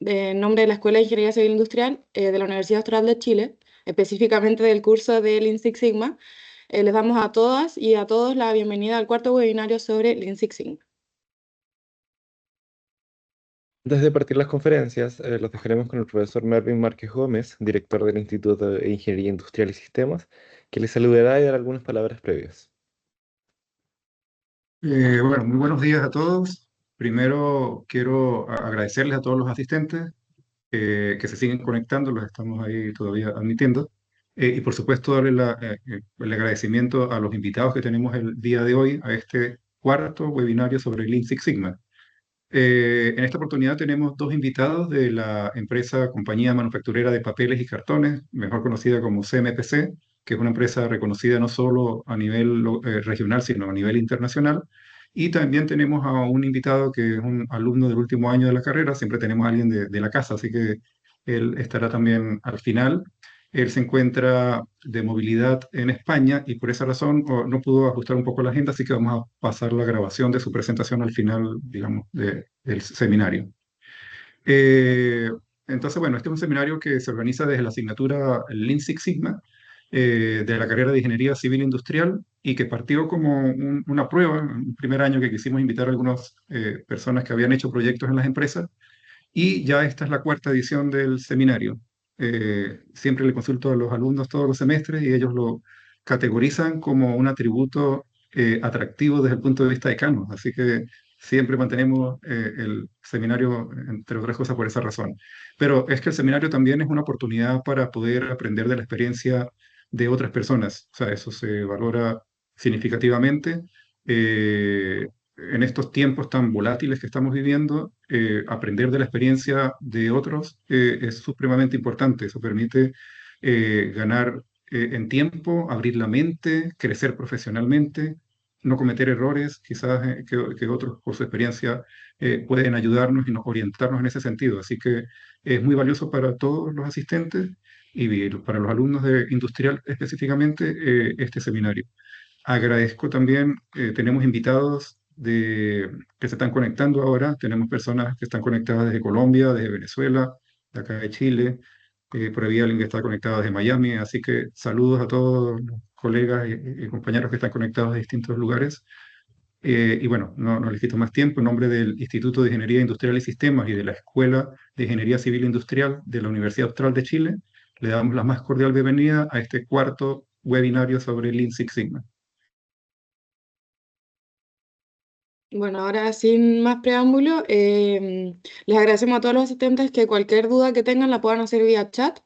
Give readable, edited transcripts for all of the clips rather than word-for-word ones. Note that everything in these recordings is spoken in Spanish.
en nombre de la Escuela de Ingeniería Civil Industrial de la Universidad Austral de Chile, específicamente del curso de Lean Six Sigma. Les damos a todas y a todos la bienvenida al cuarto webinario sobre Lean Six Sigma. Antes de partir las conferencias, los dejaremos con el profesor Mervin Márquez Gómez, director del Instituto de Ingeniería Industrial y Sistemas, que les saludará y dará algunas palabras previas. Bueno, muy buenos días a todos. Primero quiero agradecerles a todos los asistentes que se siguen conectando, los estamos ahí todavía admitiendo. Y por supuesto darle el agradecimiento a los invitados que tenemos el día de hoy a este cuarto webinario sobre Lean Six Sigma. En esta oportunidad tenemos dos invitados de la empresa Compañía Manufacturera de Papeles y Cartones, mejor conocida como CMPC, que es una empresa reconocida no solo a nivel regional, sino a nivel internacional. Y también tenemos a un invitado que es un alumno del último año de la carrera, siempre tenemos a alguien de la casa, así que él estará también al final. Él se encuentra de movilidad en España y por esa razón no pudo ajustar un poco la agenda, así que vamos a pasar la grabación de su presentación al final, digamos, del seminario. Eh, entonces, bueno, este es un seminario que se organiza desde la asignatura Lean Six Sigma de la carrera de Ingeniería Civil Industrial y que partió como una prueba, un primer año que quisimos invitar a algunas personas que habían hecho proyectos en las empresas y ya esta es la cuarta edición del seminario. Siempre le consulto a los alumnos todos los semestres y ellos lo categorizan como un atributo atractivo desde el punto de vista de Canvas. Así que siempre mantenemos el seminario, entre otras cosas, por esa razón. Pero es que el seminario también es una oportunidad para poder aprender de la experiencia de otras personas. O sea, eso se valora significativamente. En estos tiempos tan volátiles que estamos viviendo, aprender de la experiencia de otros es supremamente importante. Eso permite ganar en tiempo, abrir la mente, crecer profesionalmente, no cometer errores, quizás que otros por su experiencia pueden ayudarnos y nos orientarnos en ese sentido. Así que es muy valioso para todos los asistentes y para los alumnos de industrial específicamente este seminario. Agradezco también, tenemos invitados que se están conectando ahora, tenemos personas que están conectadas desde Colombia, desde Venezuela, de acá de Chile, por ahí alguien que está conectado desde Miami, así que saludos a todos los colegas y compañeros que están conectados de distintos lugares. Y bueno, no les quito más tiempo, en nombre del Instituto de Ingeniería Industrial y Sistemas y de la Escuela de Ingeniería Civil Industrial de la Universidad Austral de Chile, le damos la más cordial bienvenida a este cuarto webinario sobre Lean Six Sigma. Bueno, ahora sin más preámbulo, les agradecemos a todos los asistentes que cualquier duda que tengan la puedan hacer vía chat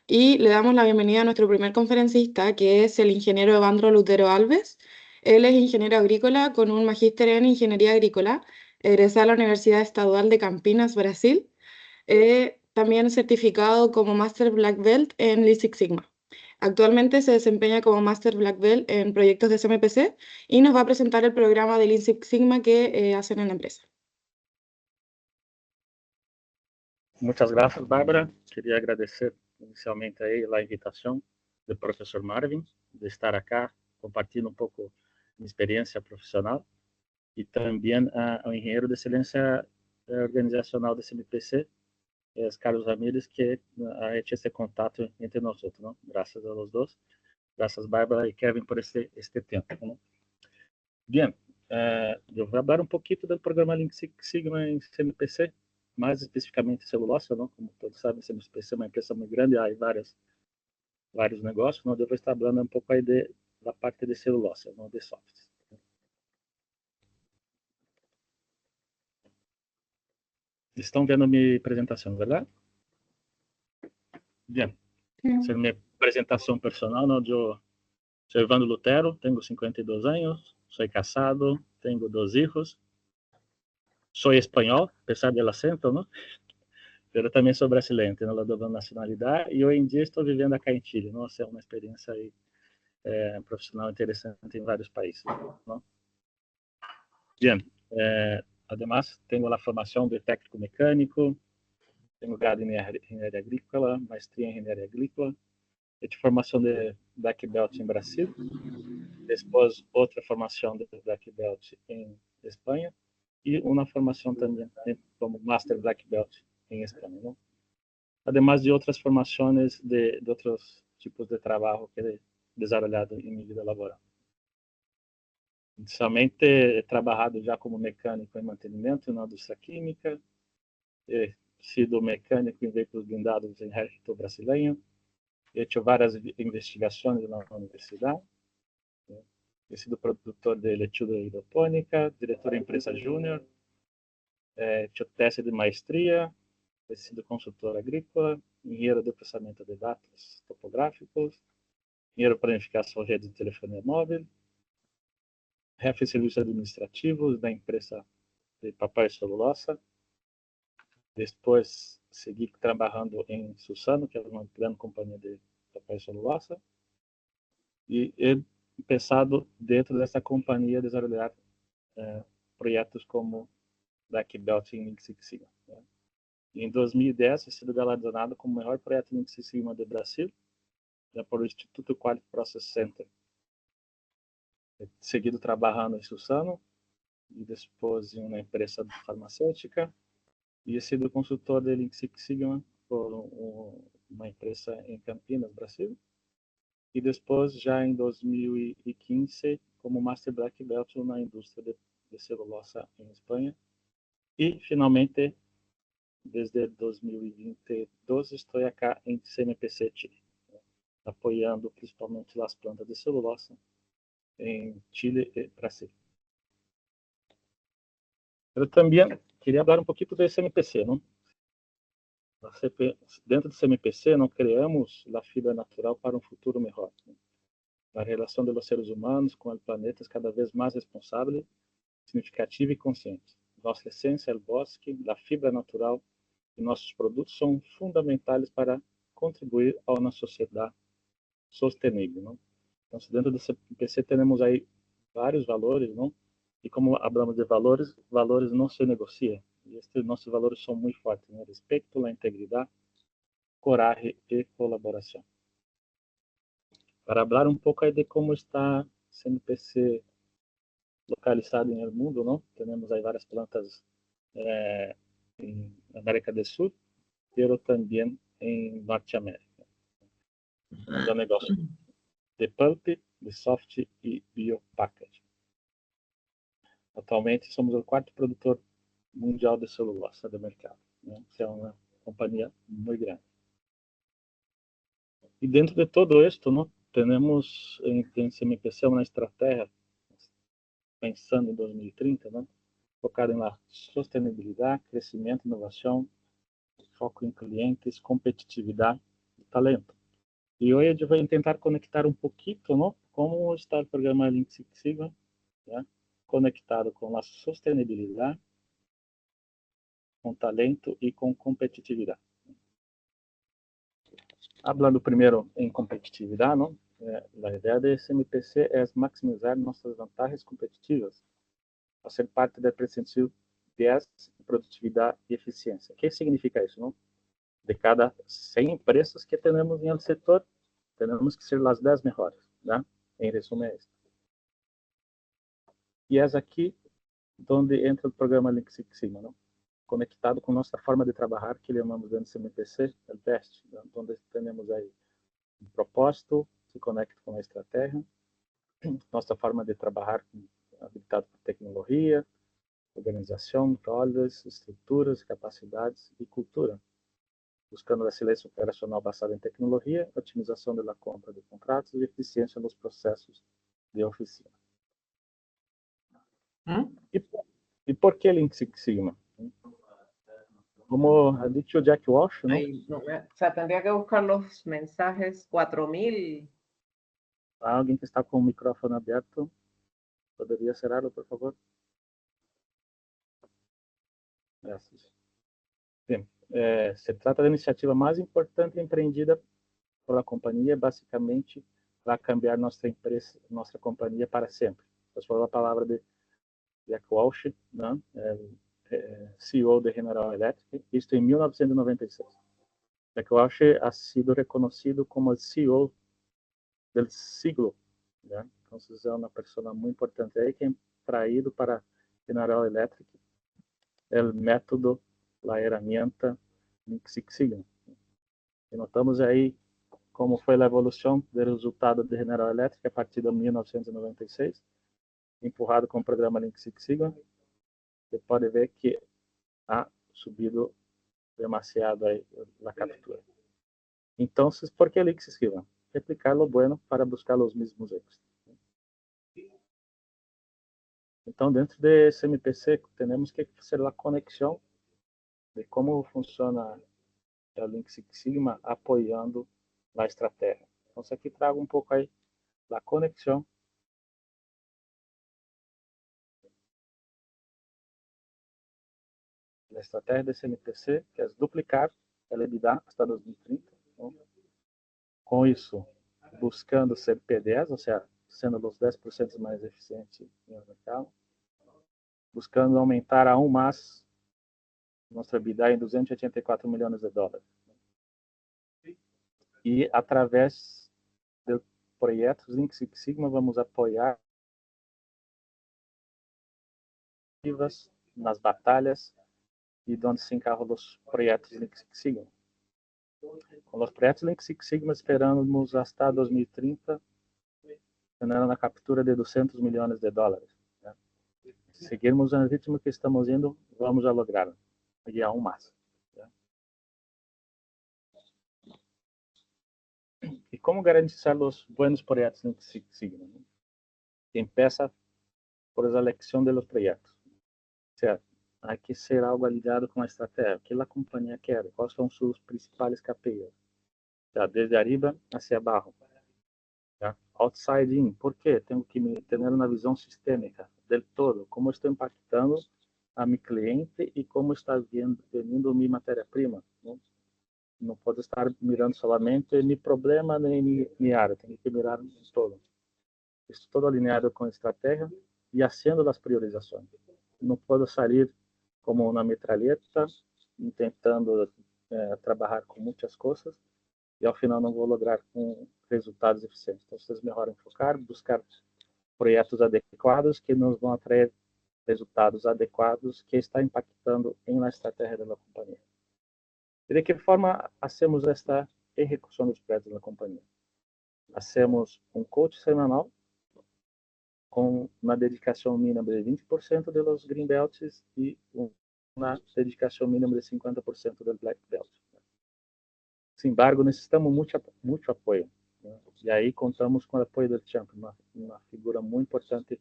y le damos la bienvenida a nuestro primer conferencista, que es el ingeniero Evandro Lutero Alves. Él es ingeniero agrícola con un magíster en ingeniería agrícola, egresado a la Universidad Estadual de Campinas, Brasil, también certificado como Master Black Belt en Lean Six Sigma. Actualmente se desempeña como Master Black Belt en proyectos de CMPC y nos va a presentar el programa de Lean Six Sigma que hacen en la empresa. Muchas gracias, Bárbara. Quería agradecer inicialmente aí a invitação do professor Marvin de estar acá compartilhando um pouco minha experiência profissional e também ao engenheiro de excelência organizacional da CMPC, Carlos Ramírez, que ha hecho esse contato entre nós, ¿no? Graças a los dos. Graças, Bárbara e Kevin, por este tempo, ¿no? Bien, eu vou falar um pouquinho do programa Lean Six Sigma em CMPC, mais especificamente celulose, não? Como todos sabem, CMPC é uma empresa muito grande, há vários negócios, não? Eu vou estar falando um pouco aí da parte de celulose, não de softs. Estão vendo minha apresentação, verdade? Bien, essa é minha apresentação personal, não? Eu sou Evandro Lutero, tenho 52 anos, sou casado, tenho 2 hijos, sou espanhol, apesar do acento, não? Eu também sou brasileiro, tenho a dupla nacionalidade e hoje em dia estou vivendo aqui em Chile. Nossa, é uma experiência aí, profissional interessante em vários países, não? Bien, además tenho a formação de técnico mecânico, tenho grado em engenharia agrícola, maestria em engenharia agrícola, de formação de Black Belt em Brasil, depois outra formação de Black Belt em Espanha e uma formação também como Master Black Belt en España, ¿no? Además de otras formaciones de otros tipos de trabajo que he desarrollado en mi vida laboral. Inicialmente he trabajado ya como mecánico en mantenimiento en la industria química, he sido mecánico en vehículos blindados en Ejército Brasileño, he hecho varias investigaciones en la universidad, he sido productor de lechuga hidropónica, director de empresa júnior, he hecho tesis de maestría, he sido consultor agrícola, engenheiro de processamento de dados topográficos, engenheiro de planificação de rede de telefonia móvel, jefe de serviços administrativos da empresa de papel celulosa. Depois segui trabalhando em Suzano, que é uma grande companhia de papel celulosa, e he pensado dentro dessa companhia desenvolver projetos como Black Belt em Lean Six Sigma. Em 2010, he sido galardonado como o melhor projeto Lean Six Sigma do Brasil, por o Instituto Quality Process Center. He seguido trabalhando em Suzano e depois em uma empresa farmacêutica, e he sido consultor de Lean Six Sigma por uma empresa em Campinas, Brasil, e depois, já em 2015, como Master Black Belt na indústria de celulosa em Espanha, e finalmente, desde 2022, estou aqui em CMPC Chile, apoiando principalmente as plantas de celulosa em Chile e Brasil. Eu também queria falar um pouquinho do CMPC, não? Dentro do CMPC, nós criamos a fibra natural para um futuro melhor. A relação dos seres humanos com o planeta é cada vez mais responsável, significativa e consciente. Nossa essência é o bosque, a fibra natural e nossos produtos são fundamentais para contribuir a uma sociedade sustentável, não? Então, dentro do CMPC temos aí vários valores, não? E como falamos de valores, valores não se negociam. E estes nossos valores são muito fortes, né? Respeito, a integridade, coragem e colaboração. Para falar um pouco aí de como está o CMPC localizado no mundo, não? Temos aí várias plantas em América do Sul, mas também em Norte América. É um negócio de pulp, de soft e biopackaging. Atualmente somos o quarto produtor mundial de celulose do mercado, né? É uma companhia muito grande. E dentro de todo isto, não, temos em CMPC uma estratégia pensando em 2030, né? Focada em sustentabilidade, crescimento, inovação, foco em clientes, competitividade e talento. E hoje eu vou tentar conectar um pouquinho, não, como está o programa Lean Six Sigma, né? Conectado com a sustentabilidade, com talento e com competitividade. Falando primeiro em competitividade, não? A ideia do CMPC é maximizar nossas vantagens competitivas, a ser parte da presença 10 de produtividade e eficiência. O que significa isso, não? De cada 100 empresas que temos no setor, temos que ser as 10 melhores, né? Em resumo é isso. E é aqui onde entra o programa Lean Six Sigma, não? Conectado com nossa forma de trabalhar, que chamamos dentro do CMPC, o teste, onde temos aí um propósito, se conecta com a estratégia, nossa forma de trabalhar habilitado por tecnologia, organização, roles, estruturas, capacidades e cultura, buscando a excelência operacional basada em tecnologia, otimização da compra de contratos e eficiência nos processos de oficina. E por que Lean Six Sigma? Como ha dicho Jack Welch, ¿no? No, o sea, tendría que buscar los mensajes 4000. Alguém que está com o microfone aberto, poderia cerrá-lo, por favor? Graças. Bem, se trata da iniciativa mais importante empreendida pela companhia, basicamente para cambiar nossa empresa, nossa companhia para sempre. Essa foi a palavra de Jack Welch, né? CEO de General Electric, isto em 1996. Jack Welch ha sido reconhecido como o CEO do siglo, né? Então, é uma pessoa muito importante aí que é traído para General Electric o método, a herramienta Lean Six Sigma. E notamos aí como foi a evolução do resultado de General Electric a partir de 1996, empurrado com o programa Lean Six Sigma. Você pode ver que ha subido demasiado aí a captura. Então, por que Lean Six Sigma? Replicar lo bueno para buscar os mesmos erros. Então, dentro de SMPC, temos que fazer a conexão de como funciona o Lean Six Sigma apoiando a estratégia. Então, isso aqui trago um pouco aí a conexão da estratégia de SMPC, que é duplicar a EBITDA até 2030. Então, com isso, buscando ser P10, ou seja, sendo os 10% mais eficientes no mercado, buscando aumentar aún mais nossa EBITDA em 284 milhões de dólares. E, através de projetos Lean Six Sigma, vamos apoiar nas batalhas e onde se encarregam os projetos Lean Six Sigma. Com os projetos Lean Six Sigma, esperamos até 2030 tener na captura de 200 milhões de dólares. Né? Se seguirmos o ritmo que estamos indo, vamos a lograr e aún mais. Né? E como garantizar os bons projetos Lean Six Sigma? Né? Empieza por a eleição dos projetos. Certo? Há que ser algo alinhado com a estratégia. O que a companhia quer? Quais são seus principais KPIs? Tá? Desde arriba hacia abaixo. Tá? Outside in. Por quê? Tenho que ter uma visão sistêmica del todo. Como estou impactando a meu cliente e como está vindo minha matéria-prima. Não pode estar mirando somente meu problema nem minha área. Tenho que mirar todo. Estou todo alinhado com a estratégia e fazendo as priorizações. Não posso sair como uma metralheta, tentando trabalhar com muitas coisas e ao final não vou lograr com resultados eficientes. Então, vocês melhor enfocar, buscar projetos adequados que nos vão atrair resultados adequados que está impactando em la estratégia da companhia. E de que forma hacemos esta execução dos projetos da companhia? Hacemos um coach semanal com uma dedicação mínima de 20% de los green belts e uma dedicação mínima de 50% do black belt. Sin embargo, necessitamos muito apoio. Né? E aí contamos com o apoio do Champ, uma figura muito importante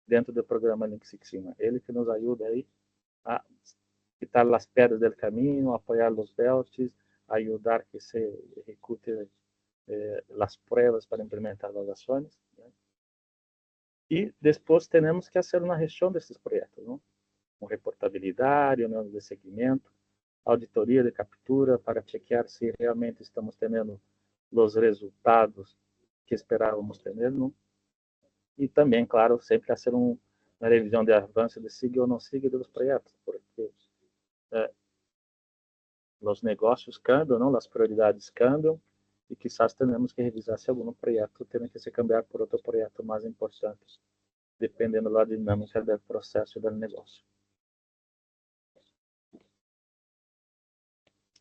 dentro do programa Lean Six Sigma. Ele que nos ajuda aí a quitar as pedras do caminho, apoiar os belts, ajudar que se execute as provas para implementar as ações. Né? E depois temos que fazer uma gestão desses projetos, não? Com reportabilidade, análisis de seguimento, auditoria de captura para chequear se realmente estamos tendo os resultados que esperávamos ter, não? E também, claro, sempre fazer uma revisão de avanço de siga ou não siga dos projetos, porque os negócios cambiam, não? As prioridades cambiam e quizás tenhamos que revisar se algum projeto tem que se cambiar por outro projeto mais importante, dependendo da dinâmica do processo do negócio.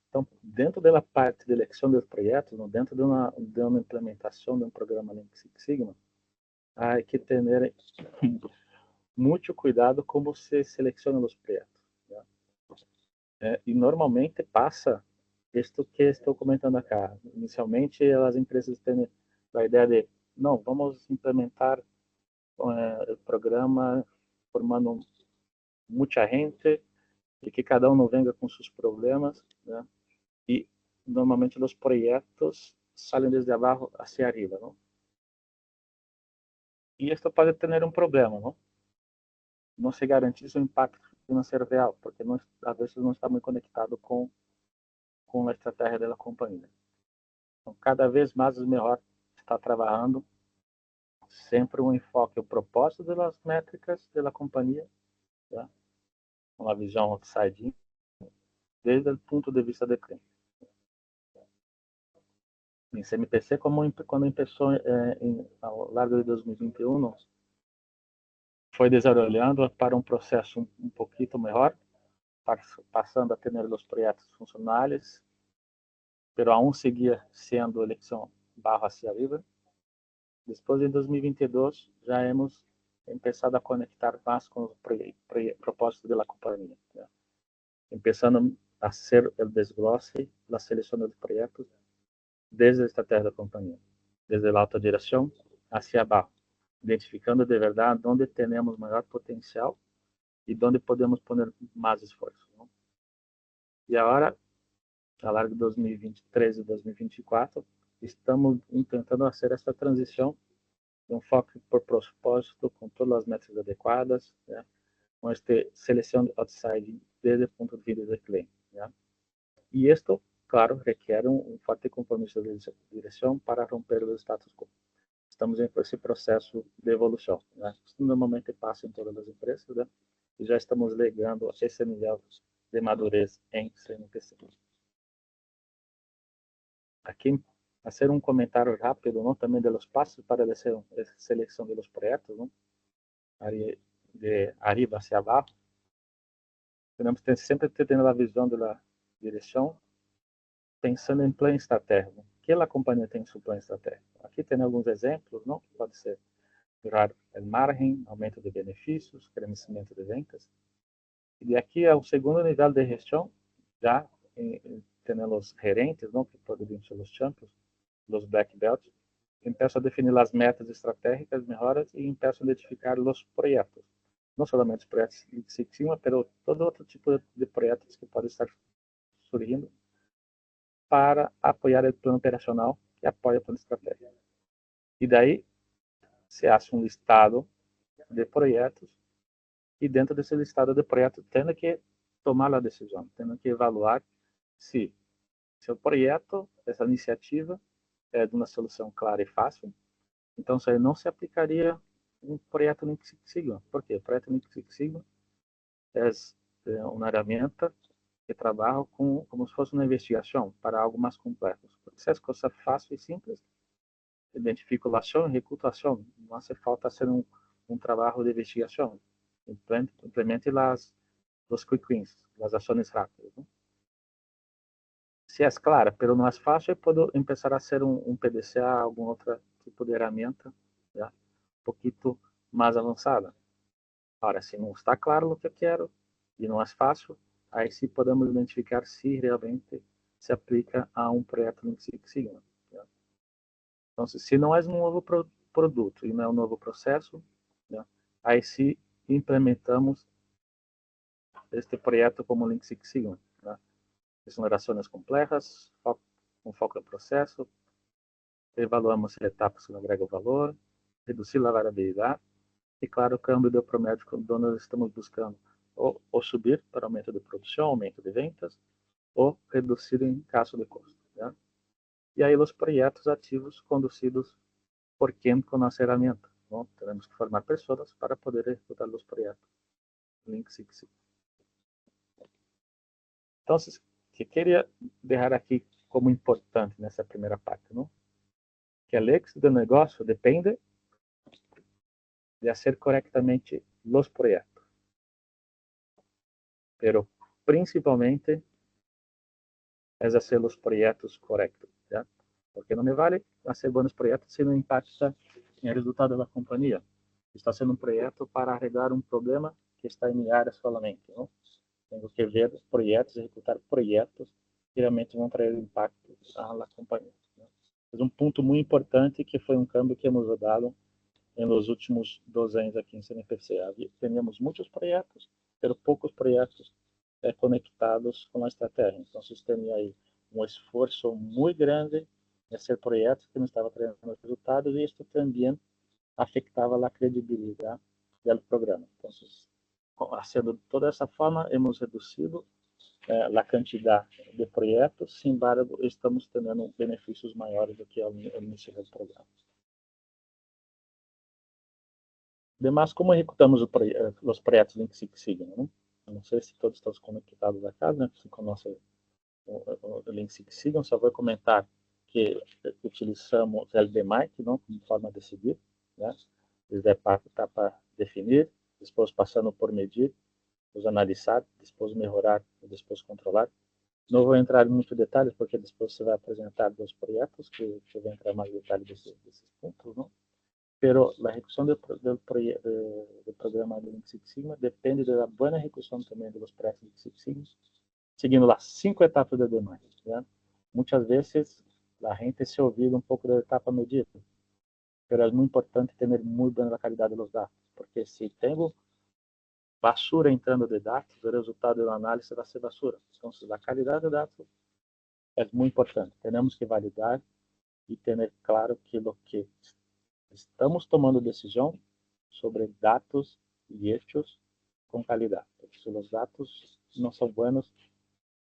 Então, dentro da parte de eleição dos projetos, dentro de uma implementação de um programa Lean Six Sigma, há que ter muito cuidado como se seleciona os projetos. Né? E normalmente passa isto que estou comentando aqui. Inicialmente, as empresas têm a ideia de, não, vamos implementar o programa formando muita gente e que cada um não venha com seus problemas, né? E normalmente os projetos saem desde abaixo hacia arriba, não? E isto pode ter um problema, não? Não se garante o impacto financeiro real, porque às vezes não está muito conectado com a estratégia da companhia. Então, cada vez mais melhor está trabalhando sempre um enfoque, o propósito das métricas da companhia, tá? Uma visão outside, desde o ponto de vista do cliente. Em CMPC, quando começou ao largo de 2021, foi desenvolvendo para um processo um pouquinho melhor, pasando a ter os projetos funcionais, pero aún seguia sendo eleição barra hacia arriba. Depois, em 2022, já hemos começado a conectar mais com os propósitos da companhia, né? Começando a ser o desglose, a seleção dos projetos desde a estratégia da companhia, desde a alta direção hacia abaixo, identificando de verdade onde temos maior potencial e onde podemos pôr mais esforço, né? E agora, ao longo de 2023 e 2024, estamos tentando fazer essa transição de um foco por propósito, com todas as métricas adequadas, né? Com esta seleção de outside desde o ponto de vista do cliente, né? E isto, claro, requer um forte compromisso de direção para romper o status quo. Estamos em esse processo de evolução, né? Isso normalmente passa em todas as empresas, né? E já estamos legando esse nível de madurez em CNPC. Aqui, fazer um comentário rápido, não, também dos passos para a seleção dos projetos, não? De arriba hacia abaixo. Temos que sempre ter a visão da direção, pensando em plano estratégico. O que a companhia tem em seu plano estratégico? Aqui tem alguns exemplos, não? Que pode ser melhorar o margem, aumento de benefícios, crescimento de vendas. E aqui é o segundo nível de gestão, já temos os gerentes, não? Que podem ser os champions, os black belts, começam a definir as metas estratégicas, melhoras e começam a identificar os projetos. Não somente os projetos de Six Sigma, mas todo outro tipo de projetos que podem estar surgindo para apoiar o plano operacional que apoia o plano estratégico. E daí, se hace um listado de projetos e dentro desse listado de projetos, tendo que tomar a decisão, tendo que evaluar se o projeto, essa iniciativa, é de uma solução clara e fácil. Então, isso aí não se aplicaria um projeto Lean Six Sigma. Por quê? O projeto Lean Six Sigma é uma ferramenta que trabalha como se fosse uma investigação para algo mais complexo. Porque se é coisa fácil e simples, identificação e recrutação, não hace falta ser um trabalho de investigação. Implemente os quick wins, as ações rápidas, né? Se é clara, pero não é fácil, pode começar a ser um PDCA, algum outro tipo de ferramenta, já, um pouquinho mais avançada. Agora, se não está claro o que eu quero e não é fácil, aí sim podemos identificar se realmente se aplica a um projeto Lean Six Sigma. Já. Então, se não é um novo produto e não é um novo processo, já, aí sim implementamos este projeto como Lean Six Sigma. Já. São ações complexas, com foco no processo, evaluamos etapas que agregam valor, reduzir a variabilidade e, claro, o câmbio do promédio quando nós estamos buscando ou subir para aumento de produção, aumento de vendas, ou reduzir em caso de custo. Né? E aí os projetos ativos conduzidos por quem com a ferramenta. Não? Temos que formar pessoas para poder executar os projetos. Lean Six Sigma. Então, que queria deixar aqui como importante nessa primeira parte, não? Que o éxito do negócio depende de fazer corretamente os projetos, pero principalmente é fazer os projetos corretos, ¿ya? Porque não me vale fazer bons projetos se não impacta no resultado da companhia. Está sendo um projeto para arreglar um problema que está em minha área solamente, não? Tenho que ver projetos, executar projetos que realmente vão trazer impacto à companhia. É um ponto muito importante que foi um câmbio que hemos dado nos últimos 2 anos aqui em CNPC. Tínhamos muitos projetos, mas poucos projetos conectados com a estratégia. Então, tem aí um esforço muito grande em ser projetos que não estavam trazendo resultados e isso também afetava a credibilidade do programa. Então, sendo de toda essa forma, hemos reduzido a quantidade de projetos, sin embargo, estamos tendo benefícios maiores do que ao início do programa. Además, como executamos os projetos Lean Six Sigma? Não sei se todos estão conectados a casa, né? Se conhece o Lean Six Sigma, só vou comentar que utilizamos o LDMIC, não, como forma de seguir, né? Desde a etapa definir, depois passando por medir, los analizar, después mejorar y después controlar. No voy a entrar en muchos detalles porque después se va a presentar dos proyectos que voy a entrar más detalles de esos puntos, ¿no? Pero la ejecución del programa de Lean Six Sigma depende de la buena ejecución también de los proyectos de Six Sigma, siguiendo las 5 etapas de demanda, ¿ya? Muchas veces la gente se olvida un poco de la etapa medida, pero es muy importante tener muy buena la calidad de los datos, porque si tengo basura entrando de datos, o resultado do análise vai ser basura. Então, a qualidade de dados é muito importante. Temos que validar e ter claro que o que estamos tomando decisão sobre dados e hechos com qualidade. Porque se os dados não são buenos,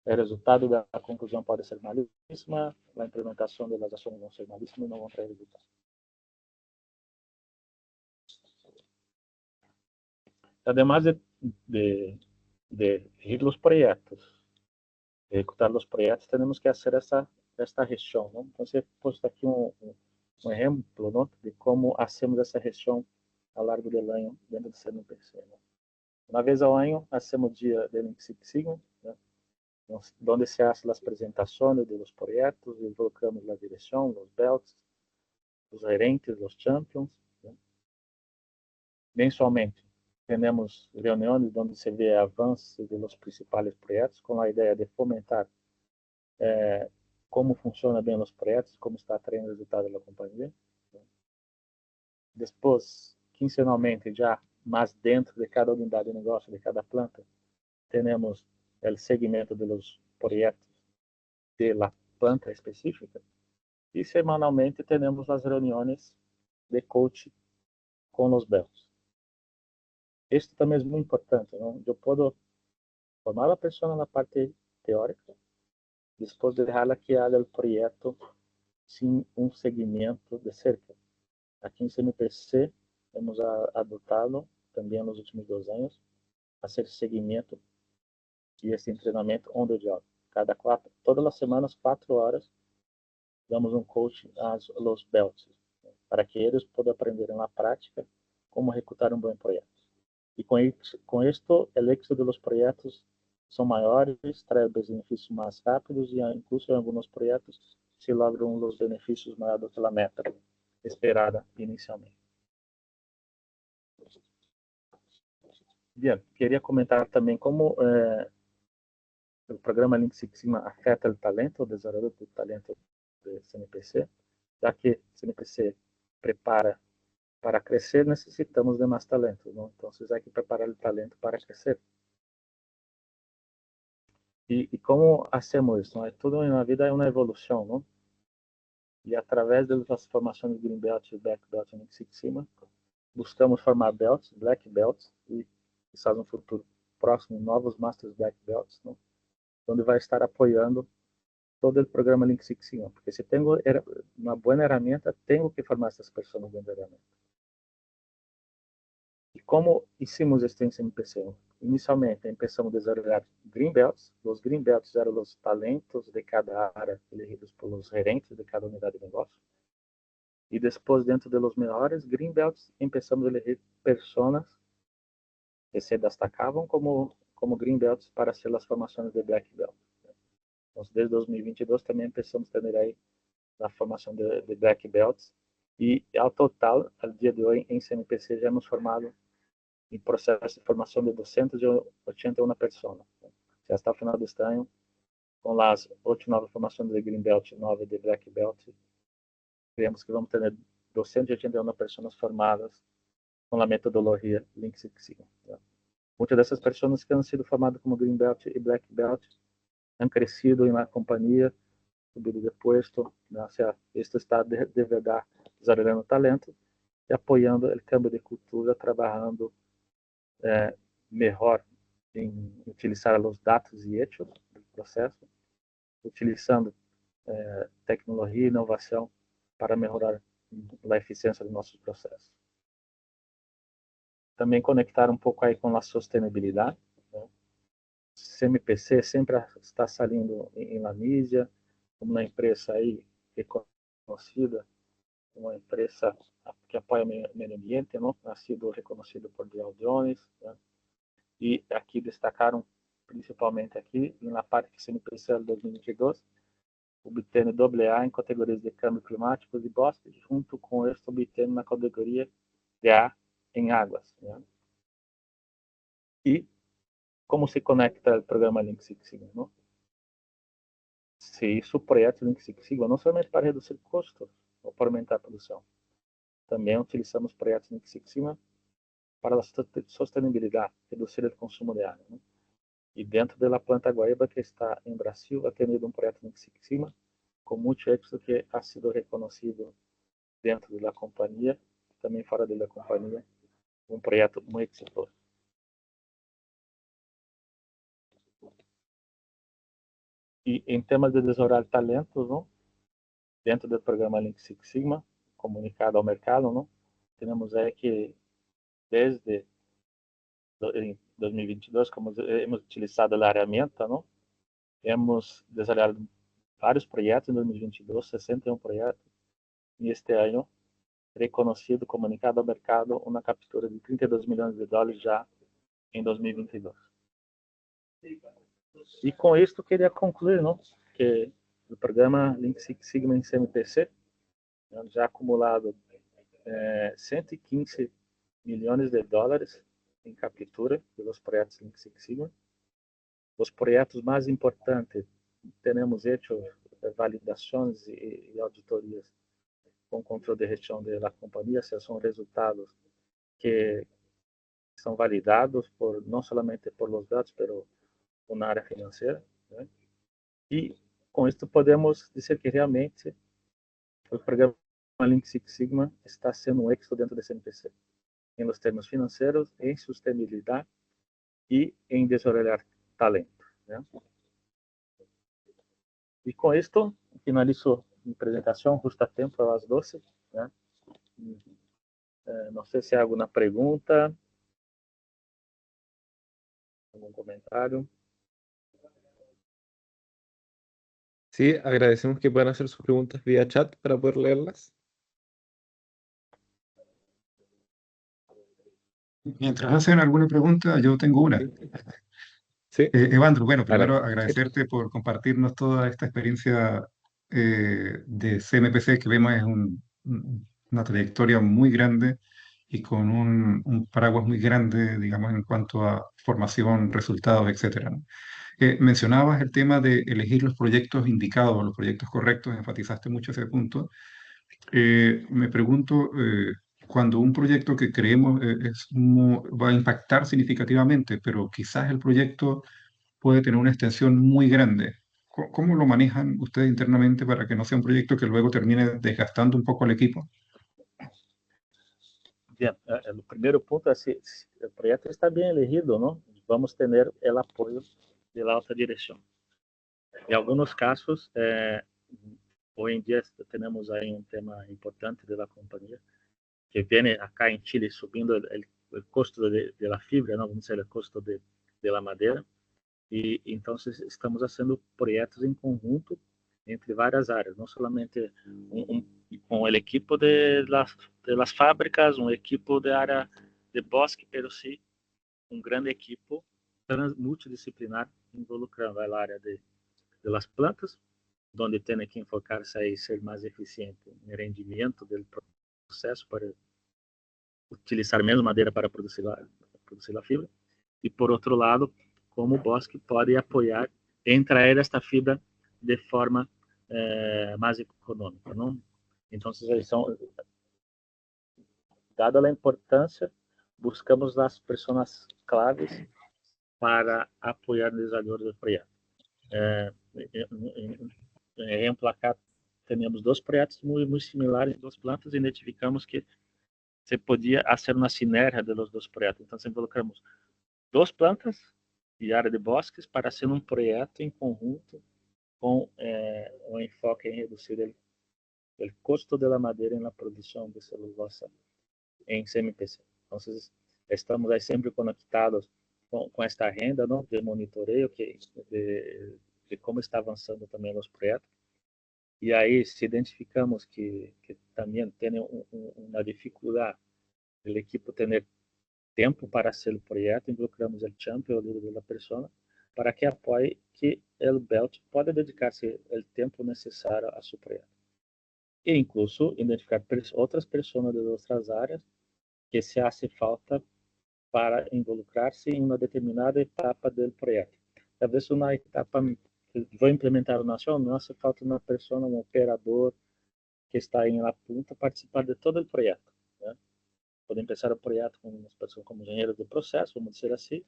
o resultado da conclusão pode ser malíssima, a implementação das ações vão ser malíssimas e não vão ter resultado. Además de ir los proyectos, ejecutar los proyectos, tenemos que hacer esta gestión, ¿no? Entonces, he puesto aquí un ejemplo, ¿no?, de cómo hacemos esa gestión a lo largo del año dentro do CNPC, ¿no? Una vez al año, hacemos día del Lean Six Sigma, ¿no?, donde se hacen las presentaciones de los proyectos, involucramos la dirección, los belts, los gerentes, los champions, ¿no? Mensualmente, temos reuniões onde se vê avanços dos principais projetos, com a ideia de fomentar como funcionam bem os projetos, como está traindo o resultado da companhia. Depois, quinzenalmente, já mais dentro de cada unidade de negócio, de cada planta, temos o segmento dos projetos de la planta específica. E semanalmente temos as reuniões de coaching com os belts. Esto também é muito importante, ¿no? Eu posso formar a pessoa na parte teórica, depois de deixá-la que haga o projeto sem um seguimento de cerca. Aqui em CNPC, temos adotado, também nos últimos 2 anos, fazer seguimento e esse treinamento on the job. Todas as semanas, 4 horas, damos um coaching aos belts, para que eles possam aprender na prática como executar um bom projeto. E com isto, o êxito dos projetos são maiores, traz benefícios mais rápidos e, incluso em alguns projetos, se logram os benefícios maiores do que a meta esperada inicialmente. Bien, queria comentar também como o programa Lean Six Sigma afeta o talento, o desenvolvimento do talento do CNPC, já que o CNPC prepara para crescer, necessitamos de mais talento, ¿no? Então, há que preparar o talento para crescer. E como hacemos isso? ¿No? Tudo na vida é uma evolução, não? E através das formações de Green Belt e Black Belt em Six Sigma, buscamos formar belts, Black Belts, e quizás no futuro próximo, novos Masters Black Belts, não? Onde vai estar apoiando todo o programa Lean Six Sigma. Porque se tenho uma boa ferramenta, tenho que formar essas pessoas dentro da ferramenta. E como hicimos este em CNPC? Inicialmente, começamos a desenvolver Green Belts. Os Green Belts eram os talentos de cada área, elegidos pelos gerentes de cada unidade de negócio. E depois, dentro dos melhores Green Belts, começamos a eleger pessoas que se destacavam como Green Belts para ser as formações de Black Belt. Então, desde 2022, também começamos a ter aí a formação de Black Belts. E, ao total, ao dia de hoje, em CNPC, já hemos formado em processo de formação de 281 pessoas. Já está ao final deste ano, com as 8 novas formações de Green Belt e 9 de Black Belt, creemos que vamos ter 281 pessoas formadas com a metodologia Lean Six Sigma. Muitas dessas pessoas que han sido formadas como Green Belt e Black Belt han crescido na companhia, subido de puesto, esto está de verdade desarrollando talento e apoiando o cambio de cultura, trabalhando melhor em utilizar os dados e hechos do processo, utilizando tecnologia e inovação para melhorar a eficiência dos nossos processos. Também conectar um pouco aí com a sustentabilidade, né? CMPC sempre está saindo em la mídia como uma empresa aí reconhecida, uma empresa que apoia o meio ambiente, não? Ha sido reconhecido por Dow Jones, né? y aquí destacaron principalmente aquí, en la parte que CMPC del 2022, obtendo AA em categorias de câmbio climático e bosques, junto com este obtendo na categoria de A em águas. Né? E como se conecta o programa Lean Six Sigma? Não? Se isso, o projeto Lean Six Sigma, não somente para reduzir custos ou para aumentar a produção, também utilizamos projetos Lean Six Sigma para a sustentabilidade, reduzir o consumo de água. Né? E dentro da planta Guaíba, que está em Brasil, ha tenido um projeto Lean Six Sigma com muito êxito que ha sido reconhecido dentro da companhia, também fora da companhia, um projeto muito exitoso. E em temas de desenvolver talentos, não? Dentro do programa Lean Six Sigma, comunicado ao mercado, não? Temos aí que desde 2022, como hemos utilizado a ferramenta, não? Hemos desenvolvido vários projetos em 2022, 61 projetos, e este ano reconhecido, comunicado ao mercado, uma captura de $32 milhões já em 2022. E com isso, queria concluir, não? Que o programa Lean Six Sigma em CMPC já acumulado $115 milhões em captura pelos projetos Lean Six Sigma. Os projetos mais importantes, temos feito validações e auditorias com controle de gestão da companhia, se são resultados que são validados não somente por os dados, mas na área financeira. Né? E com isso podemos dizer que realmente o programa Lean Six Sigma está sendo um êxito dentro do CMPC, em termos financeiros, em sustentabilidade e em desenvolver talento. Né? E com isto, finalizo minha apresentação, justo a tempo, às 12. Né? Não sei se há alguma pergunta, algum comentário. Sí, agradecemos que puedan hacer sus preguntas vía chat para poder leerlas. Mientras hacen alguna pregunta, yo tengo una. Sí, Evandro, bueno, primero adelante. agradecerte por compartirnos toda esta experiencia de CMPC, que vemos es una trayectoria muy grande y con un paraguas muy grande, digamos, en cuanto a formación, resultados, etcétera, ¿no? Mencionabas el tema de elegir los proyectos indicados, los proyectos correctos, enfatizaste mucho ese punto. Me pregunto, cuando un proyecto que creemos va a impactar significativamente, pero quizás el proyecto puede tener una extensión muy grande. ¿Cómo lo manejan ustedes internamente para que no sea un proyecto que luego termine desgastando un poco al equipo? Bien, o primeiro ponto é se o projeto está bem elegido, não? Vamos ter o apoio da alta direção. Em alguns casos, hoje em dia temos aí um tema importante da companhia, que vem acá em Chile subindo o custo da fibra, não? Vamos dizer, o custo da madeira. E então estamos fazendo projetos em conjunto entre várias áreas, não somente com o equipo de las fábricas, um equipo de área de bosque, mas sim um grande equipo multidisciplinar involucrando a área de las plantas, onde tem que enfocar-se em ser mais eficiente no rendimento do processo para utilizar menos madeira para produzir a fibra, e por outro lado, como o bosque pode apoiar em trazer esta fibra de forma mais econômica, não? Então, dada a importância, buscamos as pessoas claves para apoiar o desenvolvimento do projeto. Em exemplo, acá temos 2 projetos muito similares, 2 plantas, e identificamos que se podia fazer uma sinergia dos 2 projetos. Então, involucramos 2 plantas e área de bosques para ser um projeto em conjunto com um enfoque em reduzir o custo da madeira na produção de celulosa em CMPC. Então, estamos aí sempre conectados com esta agenda, não, de monitoreio de como está avançando também os projetos. E aí, se identificamos que também tem uma dificuldade do equipo ter tempo para hacer o projeto, involucramos o champion, o líder da persona, para que apoie que o belt pode dedicar-se o tempo necessário a seu projeto. E incluso identificar outras pessoas de outras áreas que se hace falta para involucrar-se em uma determinada etapa do projeto. Talvez uma etapa, vou implementar uma ação, não hace falta uma pessoa, um operador que está aí na ponta participar de todo o projeto, né? Podem começar o projeto com uma pessoa como engenheiro de processo, vamos dizer assim,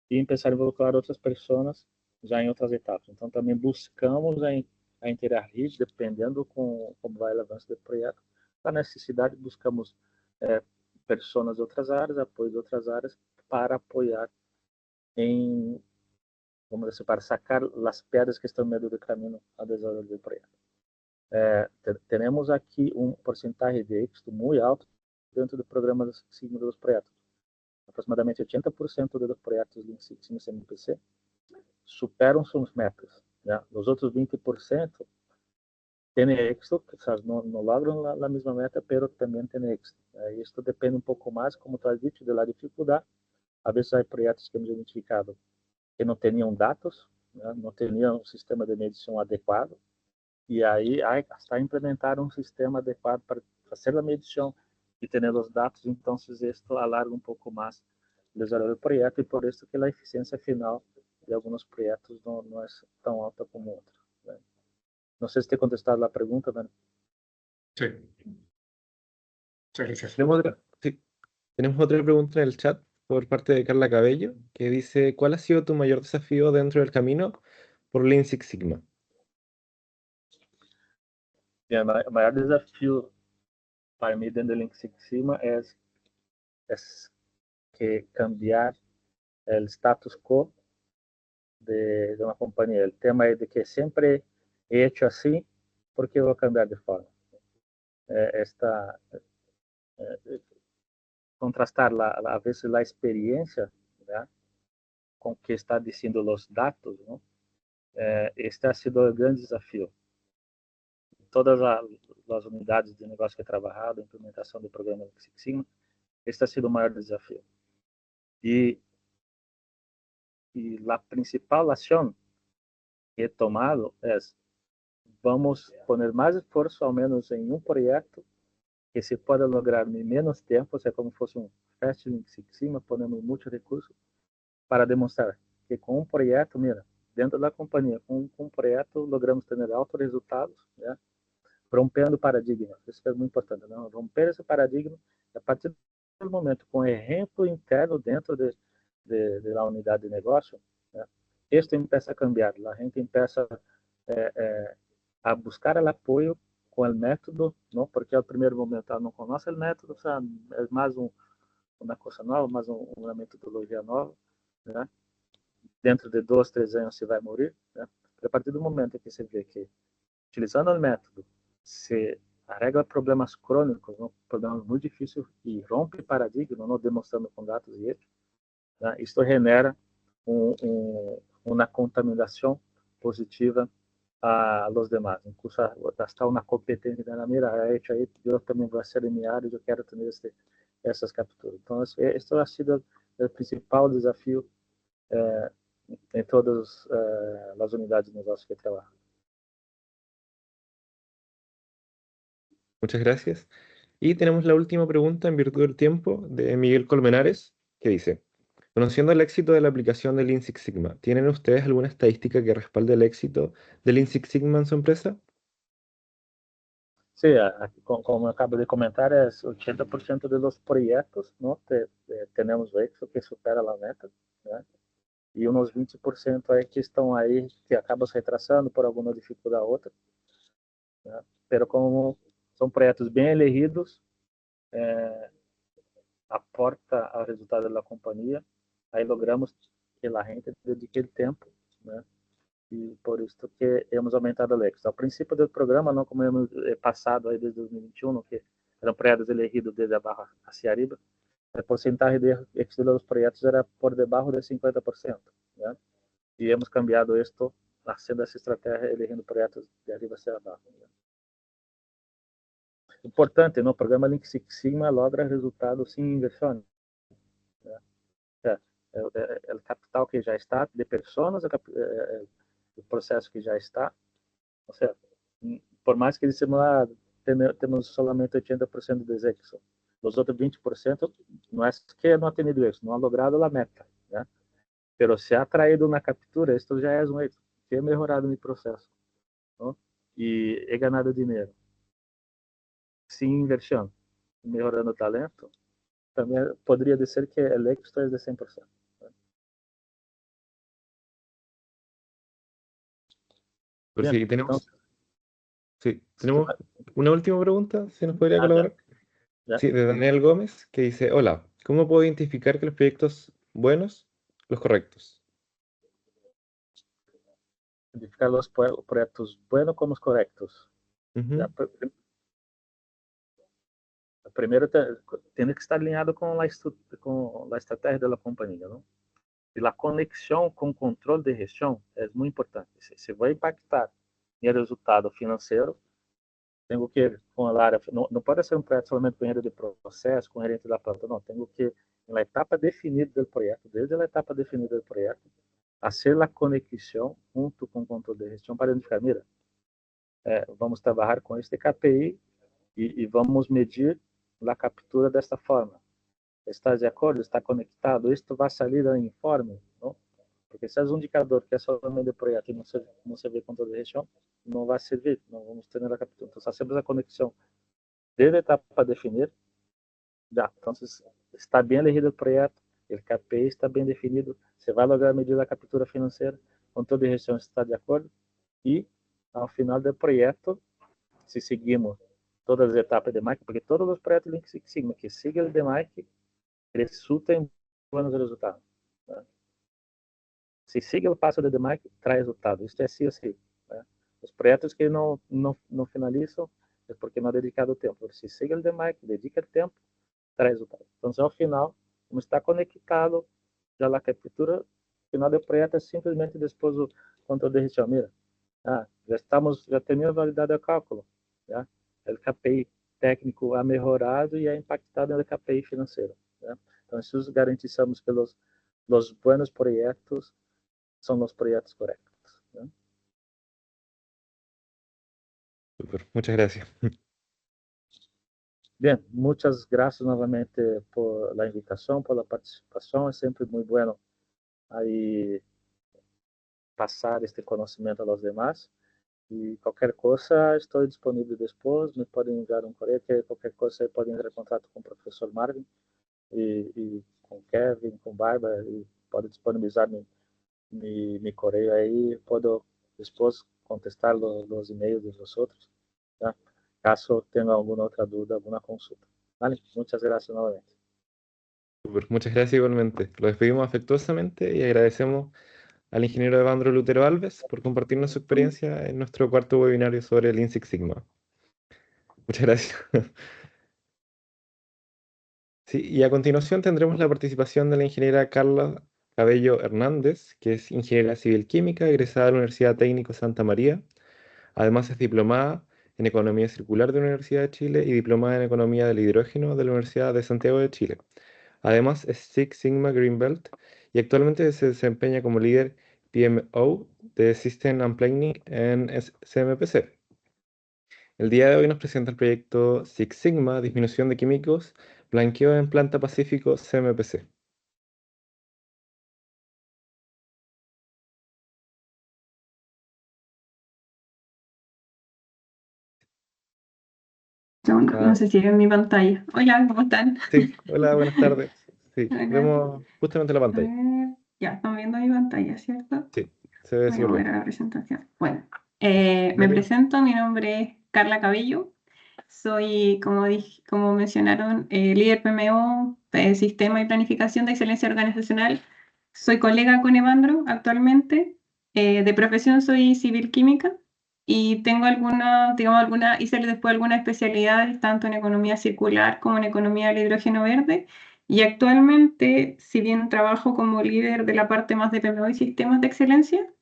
e começar a involucrar outras pessoas já em outras etapas. Então, também buscamos a interagir, dependendo como vai o avanço do projeto. A necessidade, buscamos pessoas de outras áreas, apoio de outras áreas, para apoiar em, vamos dizer, para sacar as pedras que estão no meio do caminho ao desenvolvimento do projeto. Temos aqui porcentagem de êxito muito alto dentro do programa de Six Sigma dos projetos. Aproximadamente 80% dos projetos de Six Sigma CMPC superam suas metas, né? Os outros 20% têm êxito, quizás não logram a mesma meta, mas também têm êxito. Isto depende um pouco mais, como tu has dito, da dificuldade. Às vezes há projetos que hemos identificado que não tinham dados, né? Não tinham um sistema de medição adequado, e aí hasta implementar um sistema adequado para fazer a medição e ter os dados, então isto alarga um pouco mais o desenvolvimento do projeto, e por isso que a eficiência final de alguns projetos não é tão alta como outros, né? Não sei se te contestado a pergunta, Dani. Sí. Muchas gracias. Tenemos otra pregunta en el chat por parte de Carla Cabello, que dice, ¿cuál ha sido tu mayor desafío dentro del camino por Lean Six Sigma? O maior desafio para mim dentro do Lean Six Sigma é que cambiar o status quo de uma companhia. O tema é de que sempre he hecho assim, porque vou cambiar de forma. Contrastar a veces a experiência, né, com o que está dizendo os dados, né? Este ha sido o grande desafio. Todas as unidades de negócio que he trabalhado, a implementação do programa Six Sigma, este ha sido o maior desafio. E a principal ação que he tomado é: vamos poner mais esforço, ao menos em um projeto, que se pueda lograr em menos tempo, seja como fosse um Fast Lean Six Sigma, ponemos muitos recursos para demonstrar que com um projeto, mira, dentro da companhia, com um projeto, logramos ter altos resultados, né? Rompendo paradigmas. Isso é muito importante, não? Romper esse paradigma, a partir do momento, com exemplo interno dentro da unidade de negócio, né? Isto começa a cambiar, a gente começa a buscar o apoio com o método, não? Porque ao primeiro momento ela não conhece o método, sabe? É mais uma coisa nova, mais uma metodologia nova, né? Dentro de 2, 3 anos se vai morrer, né? A partir do momento que você vê que, utilizando o método, se arregla problemas crônicos, não? Problemas muito difíceis, e rompe paradigma, não? Demonstrando com dados e hechos, né? Isto genera uma contaminação positiva a los demás, incluso hasta una competencia de la mira, hecho ahí, yo también voy a ser en mi área, yo quiero tener essas capturas. Entonces, esto ha sido el principal desafío em todas as unidades de negócio que trabalho. Muchas gracias. Y tenemos la última pregunta en virtud del tiempo de Miguel Colmenares, que dice, conociendo el éxito de la aplicación de Lean Six Sigma, ¿tienen ustedes alguna estadística que respalde el éxito de Lean Six Sigma en su empresa? Sí, como acabo de comentar, é 80% dos projetos, não, temos o éxito que supera a meta, né? E uns 20% aí que estão aí, que acabam se retrasando por alguma dificuldade ou outra, né? Pero como são projetos bem elegidos, aporta ao resultado da companhia, aí logramos que a gente dedique o tempo, né? E por isso que hemos aumentado o éxito. Ao princípio do programa, não como hemos passado aí desde 2021, que eram projetos elegidos desde abaixo hacia arriba, a porcentagem de éxito dos projetos era por debaixo de 50%, né? E hemos cambiado isto, fazendo essa estratégia, elegendo projetos de arriba hacia abaixo, né? Importante, no programa Lean Six Sigma logra resultados sem inversão, O capital que já está, de pessoas, o processo que já está. Ou seja, por mais que dissemos lá, temos solamente 80% de execução. Os outros 20% não é que não ha tenido isso, não ha logrado a meta, né? Pero se ha traído na captura, isto já é um êxito, que he melhorado meu processo, não? E he ganado dinheiro. Sem inversión, melhorando o talento, também poderia dizer que o éxito é de 100%. Pero Bien, sí, tenemos, entonces, sí, tenemos una última pregunta, si nos podría ya, colaborar. ya. Sí, de Daniel Gómez, que dice, hola, ¿cómo puedo identificar que los proyectos buenos, los correctos? Identificar os projetos buenos como os corretos. Ujú. Já, primeiro, tem que estar alinhado com a estratégia da companhia, não? E a conexão com o controle de gestão é muito importante. Se vai impactar no resultado financeiro, tenho que, com a área, não pode ser um projeto somente com engenheiro de processo, com gerente da planta, não. Tenho que, na etapa definida do projeto, desde a etapa definida do projeto, fazer a conexão junto com o controle de gestão para identificar, mira, vamos trabalhar com este KPI e vamos medir a captura desta forma. Está de acordo? Está conectado? Isto vai sair no informe, não? Porque se é um indicador que é somente de projeto e não se vê controle de gestão, não vai servir, não vamos ter a captura. Então, hacemos a conexão desde a etapa a definir. Já, então, está bem elegido o projeto, o KPI está bem definido, você vai lograr a medida da captura financeira, controle de gestão está de acordo, e, ao final do projeto, se seguimos todas as etapas de marketing, porque todos os projetos Lean Six Sigma que sigam o de marketing resultam em bons resultados. Né? Se siga o passo de marketing, traz resultado. Isso é sim ou sim. Né? Os projetos que não finalizam é porque não é dedicado tempo. Se siga o de marketing, dedica tempo, traz resultado. Então, ao final, vamos estar conectado já na captura. O final do projeto é simplesmente depois do controle de gestão. Mira, já temos validado o cálculo. Já? O KPI técnico ha melhorado e ha impactado no KPI financeiro. Né? Então, isso garantizamos que os buenos projetos são os projetos corretos. ¿No? Super, muchas gracias. Bien, muchas gracias nuevamente por la invitación, por la participación. Es siempre muy bueno ahí pasar este conocimiento a los demás. Y cualquier cosa, estoy disponible después. Me pueden enviar un correo, que cualquier cosa pueden entrar en contacto con el profesor Marvin y con Kevin, con Bárbara, y pueden disponibilizar mi correo ahí. Puedo después contestar los emails de vosotros, ¿ya? Caso tenga alguna otra duda, alguna consulta. Vale, muchas gracias nuevamente. Super, muchas gracias igualmente. Lo despedimos afectuosamente y agradecemos al ingeniero Evandro Lutero Alves por compartirnos su experiencia en nuestro cuarto webinario sobre el Lean Six Sigma. Muchas gracias. Sí, y a continuación tendremos la participación de la ingeniera Carla Cabello Hernández, que es ingeniera civil química, egresada de la Universidad Técnico Santa María. Además es diplomada en Economía Circular de la Universidad de Chile y diplomada en Economía del Hidrógeno de la Universidad de Santiago de Chile. Además es Six Sigma Green Belt y actualmente se desempeña como líder PMO de System and Planning en CMPC. El día de hoy nos presenta el proyecto Six Sigma, disminución de químicos, blanqueo en planta Pacífico CMPC. No sé si ven mi pantalla. Hola, ¿cómo están? Sí, hola, buenas tardes. Sí, Hola. vemos justamente la A pantalla. ver, ya, están viendo mi pantalla, ¿cierto? Sí, se ve Voy a súper mover bien. a la presentación. Bueno, me presento, mi nombre es Carla Cabello. Soy, como mencionaron, líder PMO de Sistema y Planificación de Excelencia Organizacional. Soy colega con Evandro actualmente. De profesión soy civil química y tengo hice después algunas especialidades tanto en economía circular como en economía del hidrógeno verde. Y actualmente, si bien trabajo como líder de la parte más de PMO y sistemas de excelencia,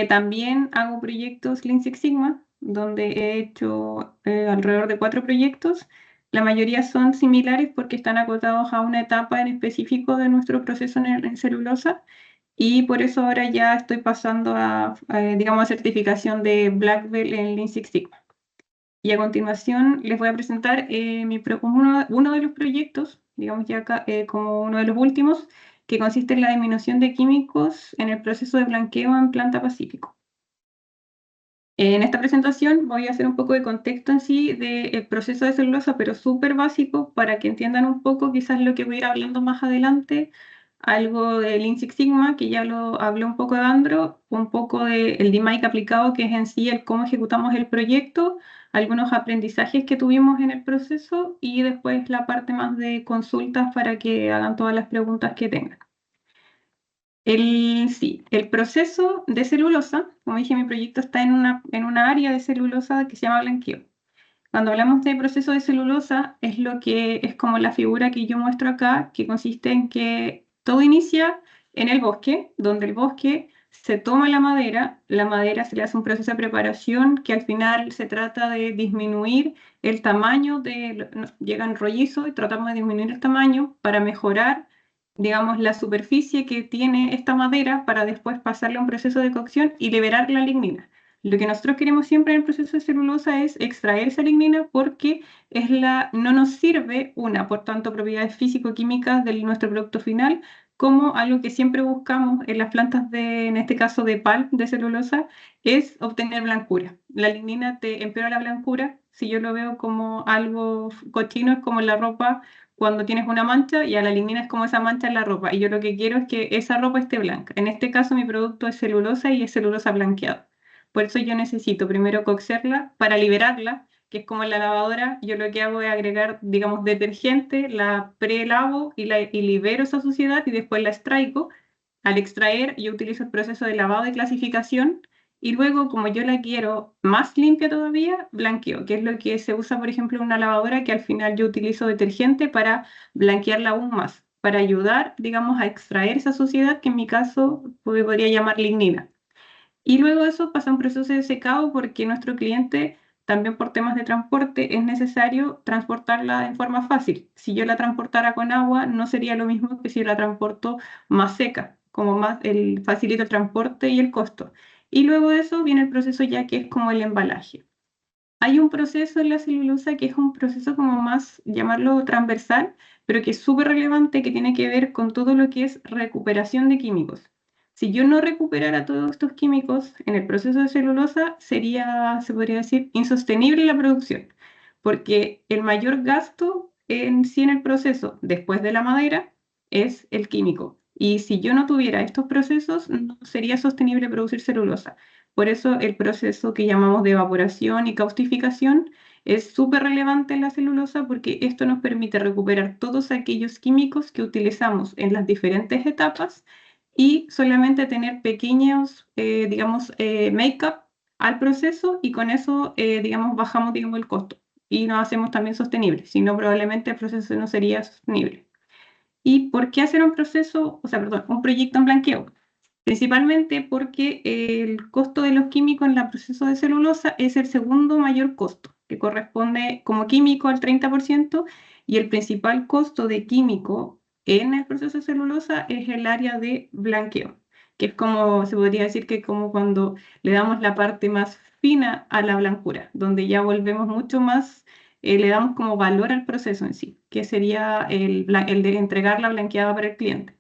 también hago proyectos Lean Six Sigma, donde he hecho alrededor de 4 proyectos La mayoría son similares porque están acotados a una etapa en específico de nuestro proceso en celulosa, y por eso ahora ya estoy pasando digamos, a certificación de Black Belt en Lean Six Sigma. Y a continuación les voy a presentar uno de los proyectos, digamos ya acá, como uno de los últimos, que consiste en la disminución de químicos en el proceso de blanqueo en Planta Pacífico. En esta presentación voy a hacer un poco de contexto en sí del proceso de celulosa, pero súper básico para que entiendan un poco quizás lo que voy a ir hablando más adelante, algo de Lean Six Sigma, que ya lo hablé un poco de Andro, un poco del DMAIC aplicado, que es en sí el cómo ejecutamos el proyecto, algunos aprendizajes que tuvimos en el proceso y después la parte más de consultas para que hagan todas las preguntas que tengan. El proceso de celulosa, como dije, mi proyecto está en una área de celulosa que se llama blanqueo. Cuando hablamos de proceso de celulosa, es lo que es como la figura que yo muestro acá, que consiste en que todo inicia en el bosque, donde el bosque se toma la madera se le hace un proceso de preparación que al final se trata de disminuir el tamaño llegan rollizos y tratamos de disminuir el tamaño para mejorar, digamos, la superficie que tiene esta madera para después pasarle a un proceso de cocción y liberar la lignina. Lo que nosotros queremos siempre en el proceso de celulosa es extraer esa lignina porque no nos sirve, por tanto, propiedades físico-químicas de nuestro producto final, como algo que siempre buscamos en las plantas en este caso de pulp de celulosa, es obtener blancura. La lignina te empeora la blancura. Si yo lo veo como algo cochino, es como en la ropa cuando tienes una mancha y a la lignina es como esa mancha en la ropa. Y yo lo que quiero es que esa ropa esté blanca. En este caso mi producto es celulosa y es celulosa blanqueada. Por eso yo necesito primero cocerla para liberarla, que es como en la lavadora. Yo lo que hago es agregar, digamos, detergente, la prelavo y libero esa suciedad y después la extraigo. Al extraer, yo utilizo el proceso de lavado y clasificación y luego, como yo la quiero más limpia todavía, blanqueo, que es lo que se usa, por ejemplo, en una lavadora, que al final yo utilizo detergente para blanquearla aún más, para ayudar, digamos, a extraer esa suciedad que en mi caso podría llamar lignina. Y luego eso pasa a un proceso de secado porque nuestro cliente, también por temas de transporte, es necesario transportarla en forma fácil. Si yo la transportara con agua, no sería lo mismo que si la transporto más seca, como más facilita el transporte y el costo. Y luego de eso viene el proceso ya que es como el embalaje. Hay un proceso en la celulosa que es un proceso como más, llamarlo transversal, pero que es súper relevante, que tiene que ver con todo lo que es recuperación de químicos. Si yo no recuperara todos estos químicos en el proceso de celulosa, se podría decir, insostenible la producción, porque el mayor gasto en sí en el proceso, después de la madera, es el químico. Y si yo no tuviera estos procesos, no sería sostenible producir celulosa. Por eso el proceso que llamamos de evaporación y caustificación es súper relevante en la celulosa porque esto nos permite recuperar todos aquellos químicos que utilizamos en las diferentes etapas y solamente tener pequeños, digamos, make-up al proceso y con eso, digamos, bajamos, digamos, el costo y nos hacemos también sostenible, si no probablemente el proceso no sería sostenible. ¿Y por qué hacer un un proyecto en blanqueo? Principalmente porque el costo de los químicos en el proceso de celulosa es el segundo mayor costo, que corresponde como químico al 30%, y el principal costo de químico en el proceso de celulosa es el área de blanqueo, que es como, se podría decir que como cuando le damos la parte más fina a la blancura, donde ya volvemos mucho más, le damos como valor al proceso en sí, que sería el de entregar la blanqueada para el cliente.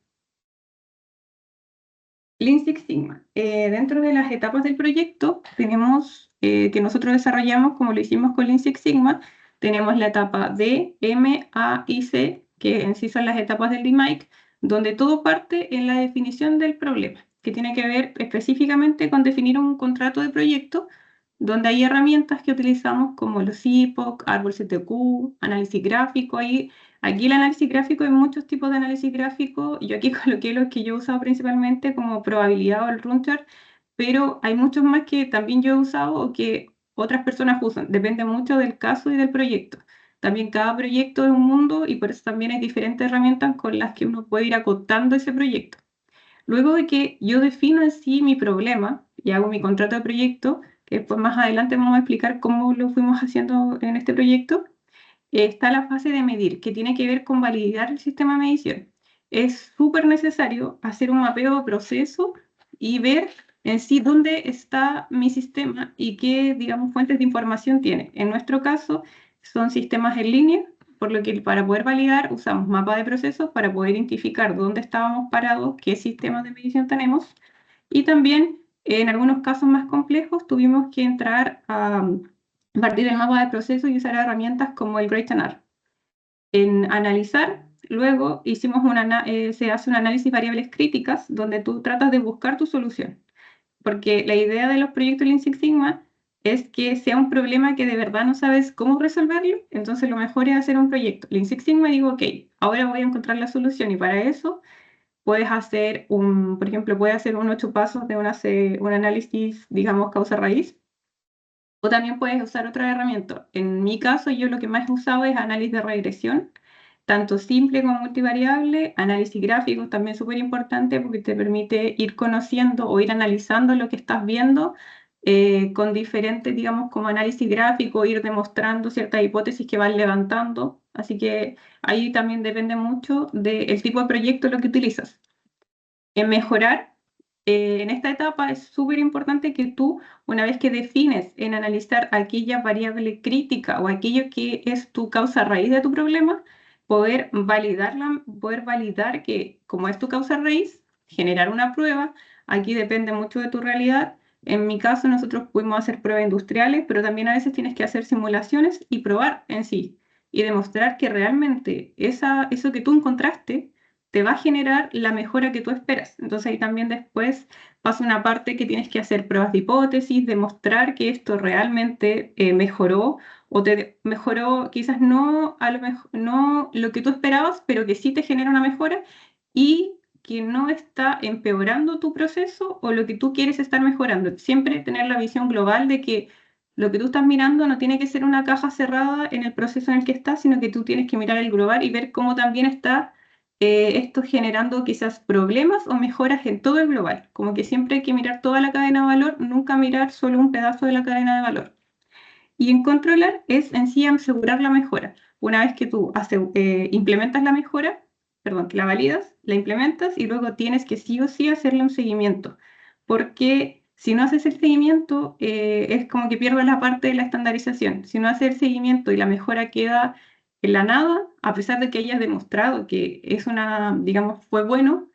Lean Six Sigma. Dentro de las etapas del proyecto tenemos que nosotros desarrollamos, como lo hicimos con Lean Six Sigma, tenemos la etapa D, M, A y C, que en sí son las etapas del DMAIC, donde todo parte en la definición del problema, que tiene que ver específicamente con definir un contrato de proyecto, donde hay herramientas que utilizamos como los IPOC, árbol CTQ, análisis gráfico. Aquí el análisis gráfico, hay muchos tipos de análisis gráfico. Yo aquí coloqué los que yo he usado principalmente como probabilidad o el Runchart, pero hay muchos más que también yo he usado o que otras personas usan. Depende mucho del caso y del proyecto. También cada proyecto es un mundo y por eso también hay diferentes herramientas con las que uno puede ir acotando ese proyecto. Luego de que yo defino en sí mi problema y hago mi contrato de proyecto, que después más adelante vamos a explicar cómo lo fuimos haciendo en este proyecto, está la fase de medir, que tiene que ver con validar el sistema de medición. Es súper necesario hacer un mapeo de proceso y ver en sí dónde está mi sistema y qué, digamos, fuentes de información tiene. En nuestro caso, son sistemas en línea, por lo que para poder validar usamos mapa de procesos para poder identificar dónde estábamos parados, qué sistemas de medición tenemos, y también en algunos casos más complejos tuvimos que entrar a partir del mapa de procesos y usar herramientas como el Great-NR. En analizar, luego se hace un análisis de variables críticas donde tú tratas de buscar tu solución, porque la idea de los proyectos Lean Six Sigma es que sea un problema que de verdad no sabes cómo resolverlo, entonces lo mejor es hacer un proyecto Lean Six Sigma y digo, ok, ahora voy a encontrar la solución, y para eso puedes hacer por ejemplo, puedes hacer 8 pasos de un análisis, digamos, causa-raíz, o también puedes usar otra herramienta. En mi caso, yo lo que más he usado es análisis de regresión, tanto simple como multivariable, análisis gráfico también súper importante porque te permite ir conociendo o ir analizando lo que estás viendo con diferentes, digamos, como análisis gráfico, ir demostrando ciertas hipótesis que vas levantando. Así que ahí también depende mucho del tipo de proyecto lo que utilizas. En mejorar, en esta etapa es súper importante que tú, una vez que defines en analizar aquella variable crítica o aquello que es tu causa raíz de tu problema, poder validar que como es tu causa raíz, generar una prueba. Aquí depende mucho de tu realidad. En mi caso, nosotros pudimos hacer pruebas industriales, pero también a veces tienes que hacer simulaciones y probar en sí y demostrar que realmente eso que tú encontraste te va a generar la mejora que tú esperas. Entonces ahí también después pasa una parte que tienes que hacer pruebas de hipótesis, demostrar que esto realmente mejoró, o te mejoró quizás no, a lo mejor, no lo que tú esperabas, pero que sí te genera una mejora y que no está empeorando tu proceso o lo que tú quieres estar mejorando. Siempre tener la visión global de que lo que tú estás mirando no tiene que ser una caja cerrada en el proceso en el que estás, sino que tú tienes que mirar el global y ver cómo también está esto generando quizás problemas o mejoras en todo el global. Como que siempre hay que mirar toda la cadena de valor, nunca mirar solo un pedazo de la cadena de valor. Y en controlar es en sí asegurar la mejora. Una vez que tú implementas la mejora, perdón, que la validas, la implementas y luego tienes que sí o sí hacerle un seguimiento. Porque si no haces el seguimiento, es como que pierdes la parte de la estandarización. Si no haces el seguimiento y la mejora queda en la nada, a pesar de que hayas demostrado que digamos, fue bueno,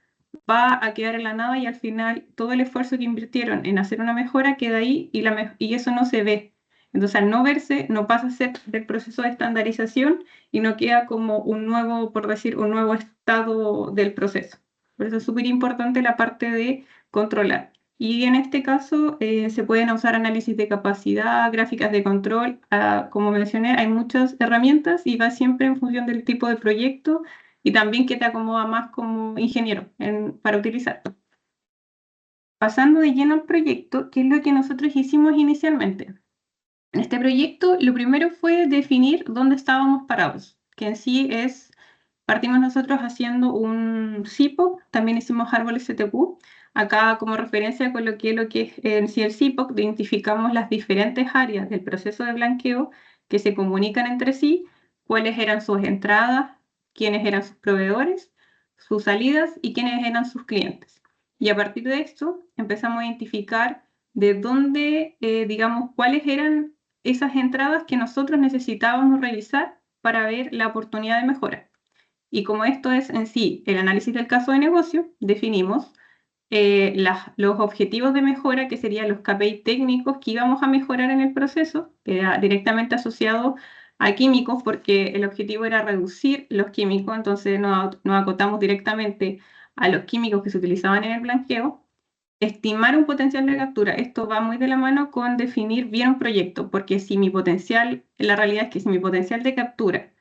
va a quedar en la nada y al final todo el esfuerzo que invirtieron en hacer una mejora queda ahí y eso no se ve. Entonces, al no verse, no pasa a ser del proceso de estandarización y no queda como un nuevo, por decir, un nuevo estado del proceso. Por eso es súper importante la parte de controlar. Y en este caso se pueden usar análisis de capacidad, gráficas de control. Como mencioné, hay muchas herramientas y va siempre en función del tipo de proyecto y también que te acomoda más como ingeniero para utilizar. Pasando de lleno al proyecto, ¿qué es lo que nosotros hicimos inicialmente? En este proyecto, lo primero fue definir dónde estábamos parados, que en sí partimos nosotros haciendo un CIPOC, también hicimos árboles CTQ. Acá como referencia coloqué lo que es en sí el CIPOC, identificamos las diferentes áreas del proceso de blanqueo que se comunican entre sí, cuáles eran sus entradas, quiénes eran sus proveedores, sus salidas y quiénes eran sus clientes. Y a partir de esto empezamos a identificar de dónde, digamos, cuáles eran esas entradas que nosotros necesitábamos revisar para ver la oportunidad de mejora. Y como esto es en sí el análisis del caso de negocio, definimos los objetivos de mejora, que serían los KPI técnicos que íbamos a mejorar en el proceso, que era directamente asociado a químicos, porque el objetivo era reducir los químicos, entonces nos acotamos directamente a los químicos que se utilizaban en el blanqueo. Estimar un potencial de captura, esto va muy de la mano con definir bien un proyecto, porque la realidad es que si mi potencial de captura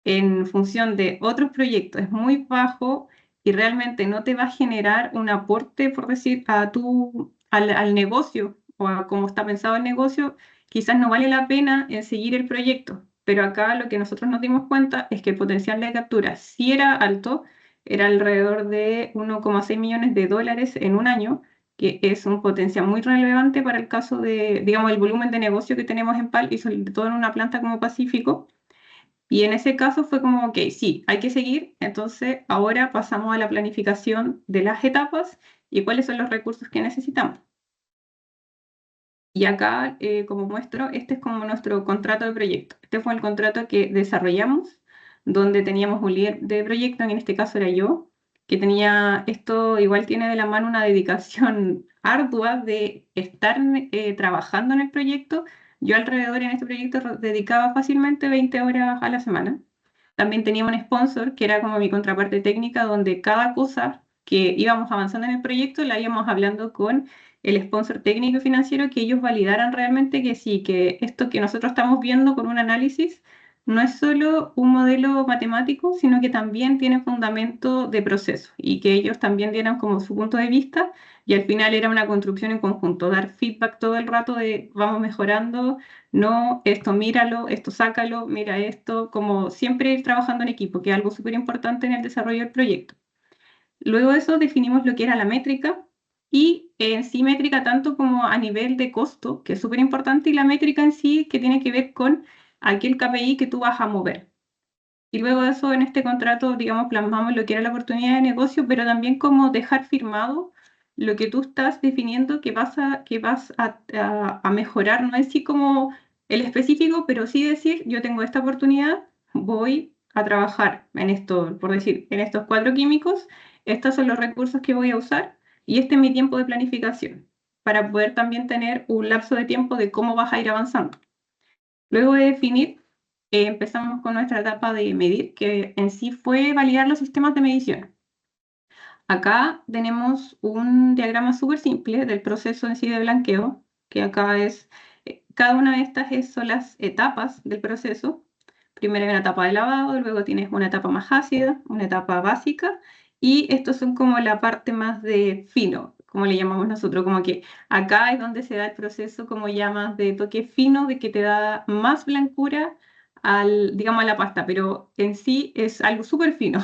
en función de otros proyectos es muy bajo y realmente no te va a generar un aporte, por decir, al negocio o a cómo está pensado el negocio, quizás no vale la pena en seguir el proyecto. Pero acá lo que nosotros nos dimos cuenta es que el potencial de captura sí era alto, era alrededor de 1,6 millones de dólares en un año, que es un potencial muy relevante para el caso de, digamos, el volumen de negocio que tenemos en PAL y sobre todo en una planta como Pacífico. Y en ese caso fue como, ok, sí, hay que seguir. Entonces ahora pasamos a la planificación de las etapas y cuáles son los recursos que necesitamos. Y acá, como muestro, este es como nuestro contrato de proyecto. Este fue el contrato que desarrollamos, donde teníamos un líder de proyecto, en este caso era yo, que tenía, esto igual tiene de la mano una dedicación ardua de estar trabajando en el proyecto. Yo alrededor en este proyecto dedicaba fácilmente 20 horas a la semana. También tenía un sponsor que era como mi contraparte técnica, donde cada cosa que íbamos avanzando en el proyecto la íbamos hablando con el sponsor técnico y financiero, que ellos validaran realmente que sí, que esto que nosotros estamos viendo con un análisis no es solo un modelo matemático, sino que también tiene fundamento de proceso y que ellos también dieran como su punto de vista y al final era una construcción en conjunto, dar feedback todo el rato de vamos mejorando, no esto míralo, esto sácalo, mira esto, como siempre ir trabajando en equipo, que es algo súper importante en el desarrollo del proyecto. Luego de eso definimos lo que era la métrica y en sí métrica tanto como a nivel de costo, que es súper importante, y la métrica en sí que tiene que ver con aquel KPI que tú vas a mover. Y luego de eso en este contrato, digamos, plasmamos lo que era la oportunidad de negocio, pero también como dejar firmado lo que tú estás definiendo que vas a mejorar, no es así como el específico, pero sí decir, yo tengo esta oportunidad, voy a trabajar en esto, por decir, en estos 4 químicos, estos son los recursos que voy a usar y este es mi tiempo de planificación, para poder también tener un lapso de tiempo de cómo vas a ir avanzando. Luego de definir, empezamos con nuestra etapa de medir, que en sí fue validar los sistemas de medición. Acá tenemos un diagrama súper simple del proceso en sí de blanqueo, que acá es, cada una de estas son las etapas del proceso. Primero hay una etapa de lavado, luego tienes una etapa más ácida, una etapa básica, y estos son como la parte más de fino, como le llamamos nosotros, como que acá es donde se da el proceso como ya más de toque fino, de que te da más blancura digamos, a la pasta, pero en sí es algo súper fino.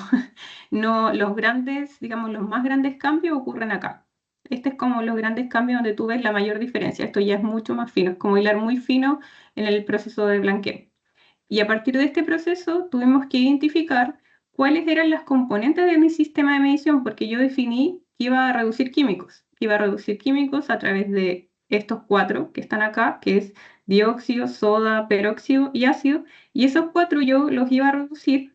No, los grandes, digamos, los más grandes cambios ocurren acá. Este es como los grandes cambios donde tú ves la mayor diferencia. Esto ya es mucho más fino, es como hilar muy fino en el proceso de blanqueo. Y a partir de este proceso tuvimos que identificar cuáles eran las componentes de mi sistema de medición, porque yo definí que iba a reducir químicos. Iba a reducir químicos a través de estos 4 que están acá, que es dióxido, soda, peróxido y ácido. Y esos 4 yo los iba a reducir,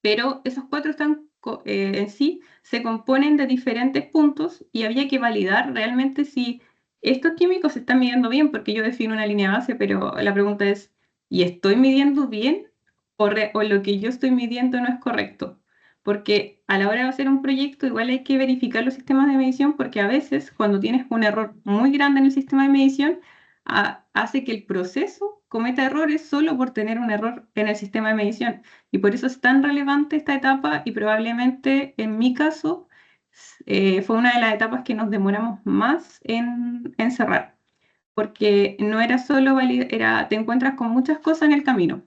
pero esos 4 están en sí se componen de diferentes puntos y había que validar realmente si estos químicos se están midiendo bien, porque yo defino una línea base, pero la pregunta es, ¿y estoy midiendo bien o lo que yo estoy midiendo no es correcto? Porque a la hora de hacer un proyecto igual hay que verificar los sistemas de medición porque a veces cuando tienes un error muy grande en el sistema de medición, hace que el proceso cometa errores solo por tener un error en el sistema de medición. Y por eso es tan relevante esta etapa y probablemente en mi caso fue una de las etapas que nos demoramos más en cerrar, porque no era solo validar, te encuentras con muchas cosas en el camino.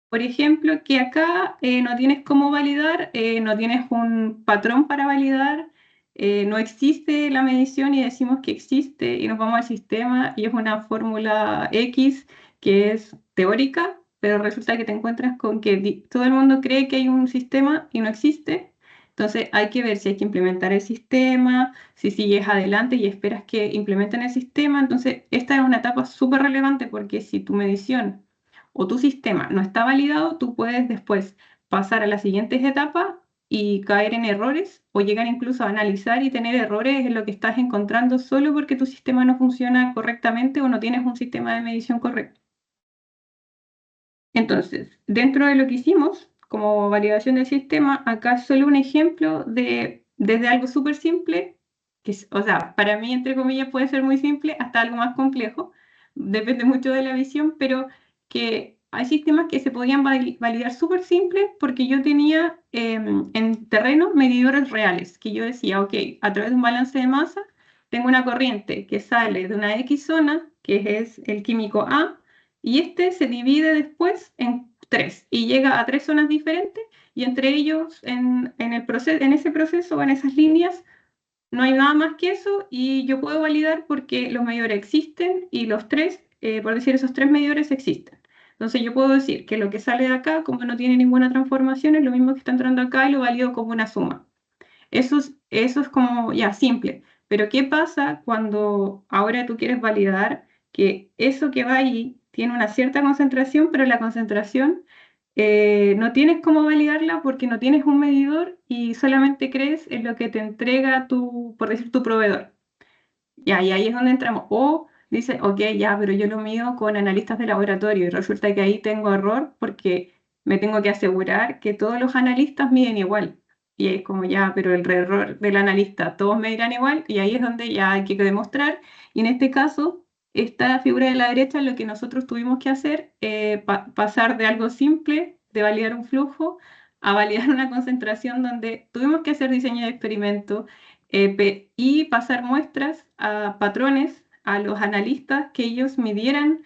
Por ejemplo, que acá no tienes cómo validar, no tienes un patrón para validar, no existe la medición y decimos que existe y nos vamos al sistema y es una fórmula X que es teórica, pero resulta que te encuentras con que todo el mundo cree que hay un sistema y no existe. Entonces hay que ver si hay que implementar el sistema, si sigues adelante y esperas que implementen el sistema. Entonces esta es una etapa súper relevante porque si tu medición o tu sistema no está validado, tú puedes después pasar a las siguientes etapas y caer en errores o llegar incluso a analizar y tener errores en lo que estás encontrando solo porque tu sistema no funciona correctamente o no tienes un sistema de medición correcto. Entonces, dentro de lo que hicimos como validación del sistema, acá es solo un ejemplo de desde algo súper simple, que o sea, para mí, entre comillas, puede ser muy simple, hasta algo más complejo, depende mucho de la visión, pero que hay sistemas que se podían validar súper simples porque yo tenía en terreno medidores reales, que yo decía, ok, a través de un balance de masa, tengo una corriente que sale de una X zona, que es el químico A, y este se divide después en 3 y llega a 3 zonas diferentes y entre ellos en ese proceso o en esas líneas no hay nada más que eso y yo puedo validar porque los medidores existen y los 3, por decir esos 3 medidores existen. Entonces yo puedo decir que lo que sale de acá, como no tiene ninguna transformación, es lo mismo que está entrando acá y lo valido como una suma. Eso es como ya simple. Pero ¿qué pasa cuando ahora tú quieres validar que eso que va ahí tiene una cierta concentración, pero la concentración no tienes cómo validarla porque no tienes un medidor y solamente crees en lo que te entrega tu, por decir, tu proveedor? Ya, y ahí es donde entramos. O dice, ok, ya, pero yo lo mido con analistas de laboratorio y resulta que ahí tengo error porque me tengo que asegurar que todos los analistas miden igual. Y ahí es como ya, pero el error del analista, todos medirán igual, y ahí es donde ya hay que demostrar. Y en este caso, esta figura de la derecha, lo que nosotros tuvimos que hacer, pasar de algo simple, de validar un flujo, a validar una concentración donde tuvimos que hacer diseño de experimento y pasar muestras a patrones, a los analistas, que ellos midieran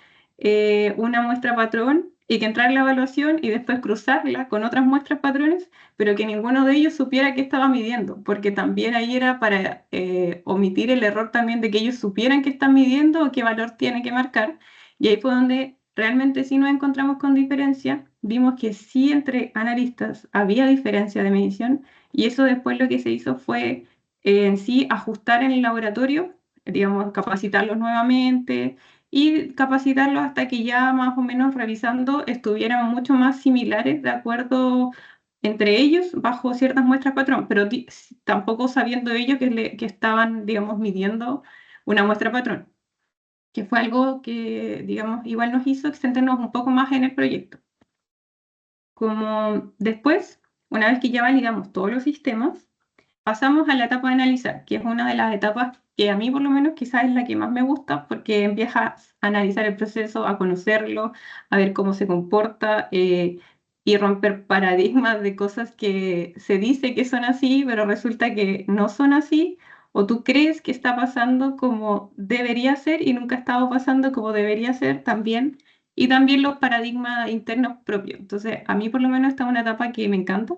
una muestra patrón y que entrara la evaluación y después cruzarla con otras muestras patrones, pero que ninguno de ellos supiera qué estaba midiendo, porque también ahí era para omitir el error también de que ellos supieran qué están midiendo o qué valor tiene que marcar. Y ahí fue donde realmente sí nos encontramos con diferencia, vimos que sí entre analistas había diferencia de medición y eso después lo que se hizo fue en sí ajustar en el laboratorio, digamos, capacitarlos nuevamente y capacitarlos hasta que ya más o menos revisando estuvieran mucho más similares de acuerdo entre ellos bajo ciertas muestras patrón, pero tampoco sabiendo ellos que estaban, digamos, midiendo una muestra patrón, que fue algo que, digamos, igual nos hizo extendernos un poco más en el proyecto. Como después, una vez que ya validamos todos los sistemas, pasamos a la etapa de analizar, que es una de las etapas que a mí por lo menos quizás es la que más me gusta porque empiezas a analizar el proceso, a conocerlo, a ver cómo se comporta y romper paradigmas de cosas que se dice que son así, pero resulta que no son así, o tú crees que está pasando como debería ser y nunca ha estado pasando como debería ser también, y también los paradigmas internos propios. Entonces, a mí por lo menos esta es una etapa que me encanta.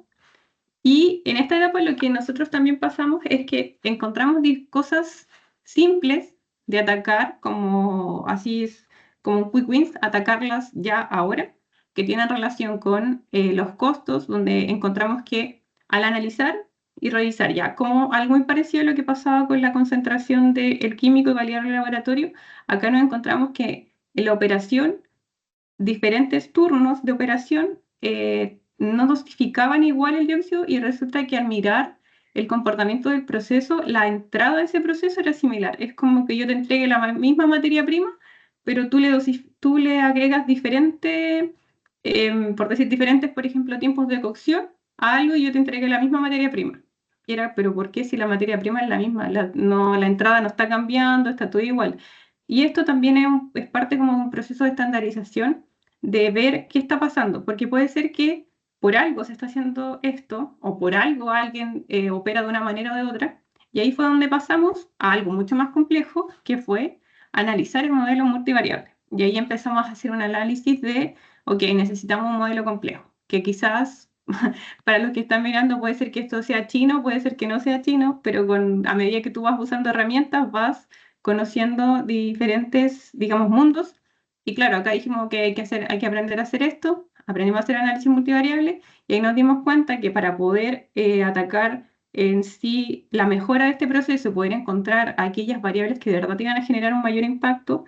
Y en esta etapa lo que nosotros también pasamos es que encontramos cosas simples de atacar, como así es, como quick wins, atacarlas ya ahora, que tienen relación con los costos, donde encontramos que al analizar y revisar ya, como algo muy parecido a lo que pasaba con la concentración del químico y validar el laboratorio, acá nos encontramos que en la operación diferentes turnos de operación no dosificaban igual el dióxido y resulta que al mirar el comportamiento del proceso, la entrada de ese proceso era similar. Es como que yo te entregue la misma materia prima, pero tú le agregas diferentes, por decir diferentes, por ejemplo, tiempos de cocción a algo y yo te entregué la misma materia prima. Y era, pero ¿por qué si la materia prima es la misma? La entrada no está cambiando, está todo igual. Y esto también es parte como de un proceso de estandarización de ver qué está pasando, porque puede ser que por algo se está haciendo esto o por algo alguien opera de una manera o de otra, y ahí fue donde pasamos a algo mucho más complejo, que fue analizar el modelo multivariable. Y ahí empezamos a hacer un análisis de, ok, necesitamos un modelo complejo, que quizás para los que están mirando puede ser que esto sea chino, puede ser que no sea chino, pero a medida que tú vas usando herramientas vas conociendo diferentes, digamos, mundos. Y claro, acá dijimos que hay que aprender a hacer esto, aprendimos a hacer análisis multivariable y ahí nos dimos cuenta que para poder atacar en sí la mejora de este proceso, poder encontrar aquellas variables que de verdad te iban a generar un mayor impacto,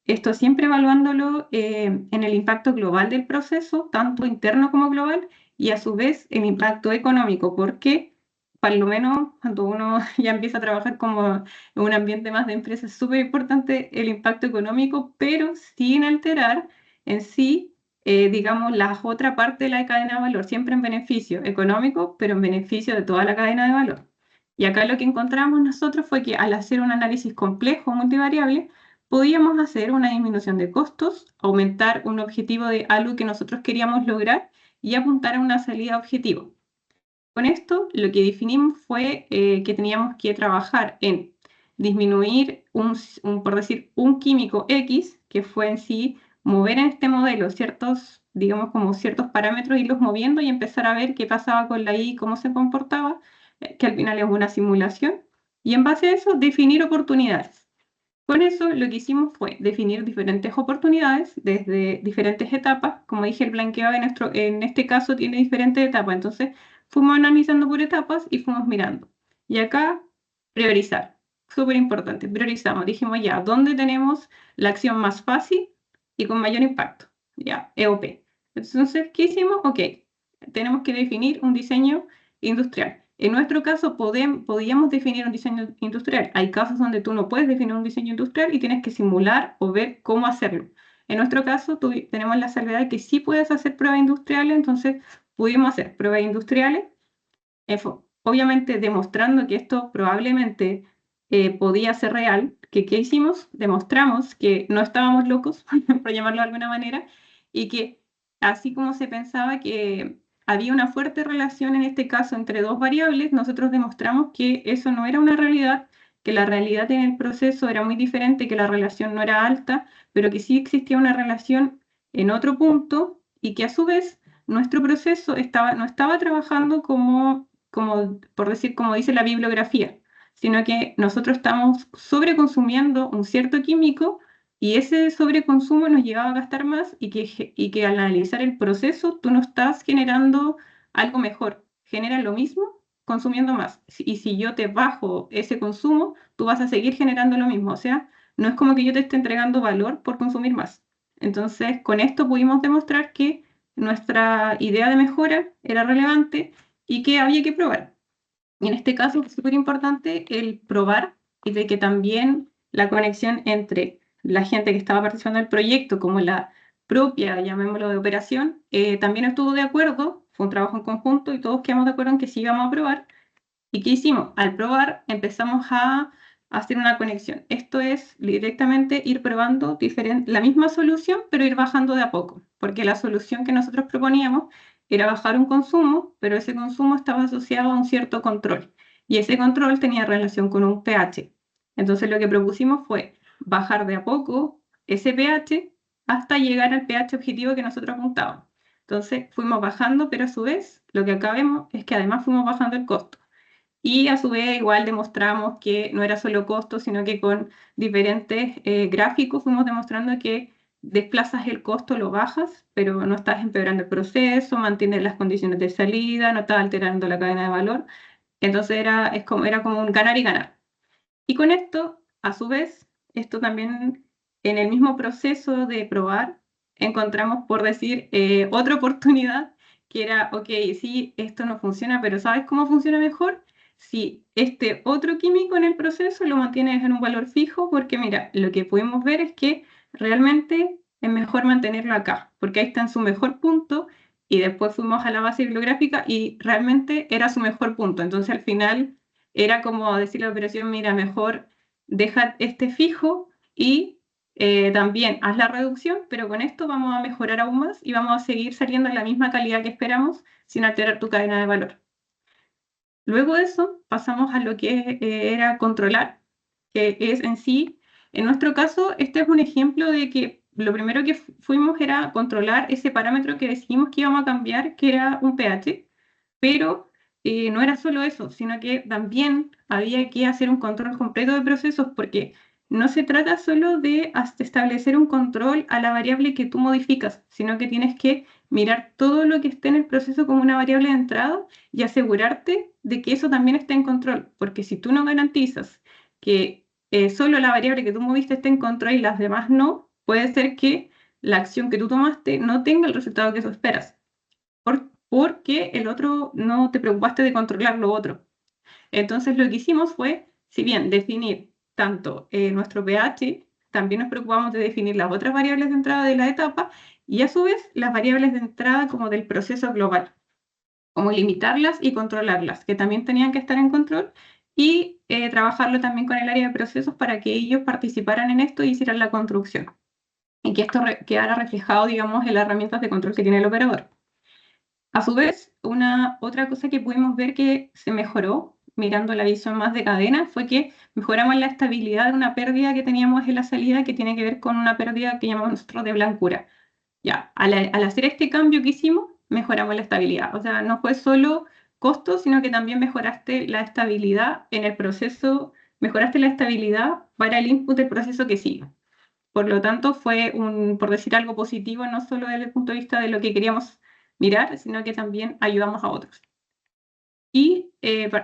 esto siempre evaluándolo en el impacto global del proceso, tanto interno como global, y a su vez el impacto económico, porque para lo menos cuando uno ya empieza a trabajar como en un ambiente más de empresa, es súper importante el impacto económico, pero sin alterar en sí, digamos, la otra parte de la cadena de valor, siempre en beneficio económico, pero en beneficio de toda la cadena de valor. Y acá lo que encontramos nosotros fue que al hacer un análisis complejo multivariable, podíamos hacer una disminución de costos, aumentar un objetivo de algo que nosotros queríamos lograr y apuntar a una salida objetivo. Con esto, lo que definimos fue que teníamos que trabajar en disminuir por decir, un químico X, que fue en sí mover en este modelo ciertos, digamos, como ciertos parámetros, irlos moviendo y empezar a ver qué pasaba con la I, cómo se comportaba, que al final es una simulación, y en base a eso definir oportunidades. Con eso lo que hicimos fue definir diferentes oportunidades desde diferentes etapas. Como dije, el blanqueado en este caso tiene diferentes etapas, entonces fuimos analizando por etapas y fuimos mirando. Y acá, priorizar, súper importante, priorizamos, dijimos ya, ¿dónde tenemos la acción más fácil y con mayor impacto? Ya, EOP. Entonces, ¿qué hicimos? Ok, tenemos que definir un diseño industrial. En nuestro caso, podíamos definir un diseño industrial. Hay casos donde tú no puedes definir un diseño industrial y tienes que simular o ver cómo hacerlo. En nuestro caso, tenemos la salvedad de que sí puedes hacer pruebas industriales, entonces pudimos hacer pruebas industriales, obviamente demostrando que esto probablemente podía ser real. ¿Qué hicimos? Demostramos que no estábamos locos, por llamarlo de alguna manera, y que así como se pensaba que había una fuerte relación en este caso entre dos variables, nosotros demostramos que eso no era una realidad, que la realidad en el proceso era muy diferente, que la relación no era alta, pero que sí existía una relación en otro punto y que a su vez nuestro proceso no estaba trabajando por decir, como dice la bibliografía, sino que nosotros estamos sobreconsumiendo un cierto químico y ese sobreconsumo nos llevaba a gastar más y que al analizar el proceso tú no estás generando algo mejor, generas lo mismo consumiendo más. Y si yo te bajo ese consumo, tú vas a seguir generando lo mismo. O sea, no es como que yo te esté entregando valor por consumir más. Entonces, con esto pudimos demostrar que nuestra idea de mejora era relevante y que había que probar. Y en este caso es súper importante el probar y de que también la conexión entre la gente que estaba participando del proyecto como la propia, llamémoslo, de operación, también estuvo de acuerdo, fue un trabajo en conjunto y todos quedamos de acuerdo en que sí íbamos a probar. ¿Y qué hicimos? Al probar empezamos a hacer una conexión. Esto es directamente ir probando la misma solución, pero ir bajando de a poco, porque la solución que nosotros proponíamos era bajar un consumo, pero ese consumo estaba asociado a un cierto control, y ese control tenía relación con un pH. Entonces lo que propusimos fue bajar de a poco ese pH hasta llegar al pH objetivo que nosotros apuntábamos. Entonces fuimos bajando, pero a su vez lo que acá vemos es que además fuimos bajando el costo. Y a su vez igual demostramos que no era solo costo, sino que con diferentes gráficos fuimos demostrando que desplazas el costo, lo bajas, pero no estás empeorando el proceso, mantienes las condiciones de salida, no estás alterando la cadena de valor. Entonces era como un ganar y ganar. Y con esto, a su vez, esto también en el mismo proceso de probar, encontramos, por decir, otra oportunidad que era, ok, sí, esto no funciona, pero ¿sabes cómo funciona mejor? Si este otro químico en el proceso lo mantienes en un valor fijo, porque mira, lo que pudimos ver es que realmente es mejor mantenerlo acá, porque ahí está en su mejor punto y después fuimos a la base bibliográfica y realmente era su mejor punto. Entonces al final era como decir la operación, mira, mejor deja este fijo y también haz la reducción, pero con esto vamos a mejorar aún más y vamos a seguir saliendo en la misma calidad que esperamos sin alterar tu cadena de valor. Luego de eso pasamos a lo que era controlar, que es en sí, en nuestro caso, este es un ejemplo de que lo primero que fuimos era controlar ese parámetro que decidimos que íbamos a cambiar, que era un pH, pero no era solo eso, sino que también había que hacer un control completo de procesos, porque no se trata solo de establecer un control a la variable que tú modificas, sino que tienes que mirar todo lo que esté en el proceso como una variable de entrada y asegurarte de que eso también esté en control, porque si tú no garantizas que solo la variable que tú moviste esté en control y las demás no, puede ser que la acción que tú tomaste no tenga el resultado que tú esperas, porque el otro no te preocupaste de controlar lo otro. Entonces lo que hicimos fue, si bien definir tanto nuestro pH, también nos preocupamos de definir las otras variables de entrada de la etapa y a su vez las variables de entrada como del proceso global, como limitarlas y controlarlas, que también tenían que estar en control, y trabajarlo también con el área de procesos para que ellos participaran en esto y hicieran la construcción, y que esto quedara reflejado, digamos, en las herramientas de control que tiene el operador. A su vez, otra cosa que pudimos ver que se mejoró, mirando la visión más de cadena, fue que mejoramos la estabilidad de una pérdida que teníamos en la salida, que tiene que ver con una pérdida que llamamos nosotros de blancura. Ya, al hacer este cambio que hicimos, mejoramos la estabilidad. O sea, no fue solo costo, sino que también mejoraste la estabilidad en el proceso mejoraste la estabilidad para el input del proceso que sigue. Por lo tanto, fue por decir algo positivo, no solo desde el punto de vista de lo que queríamos mirar, sino que también ayudamos a otros. Y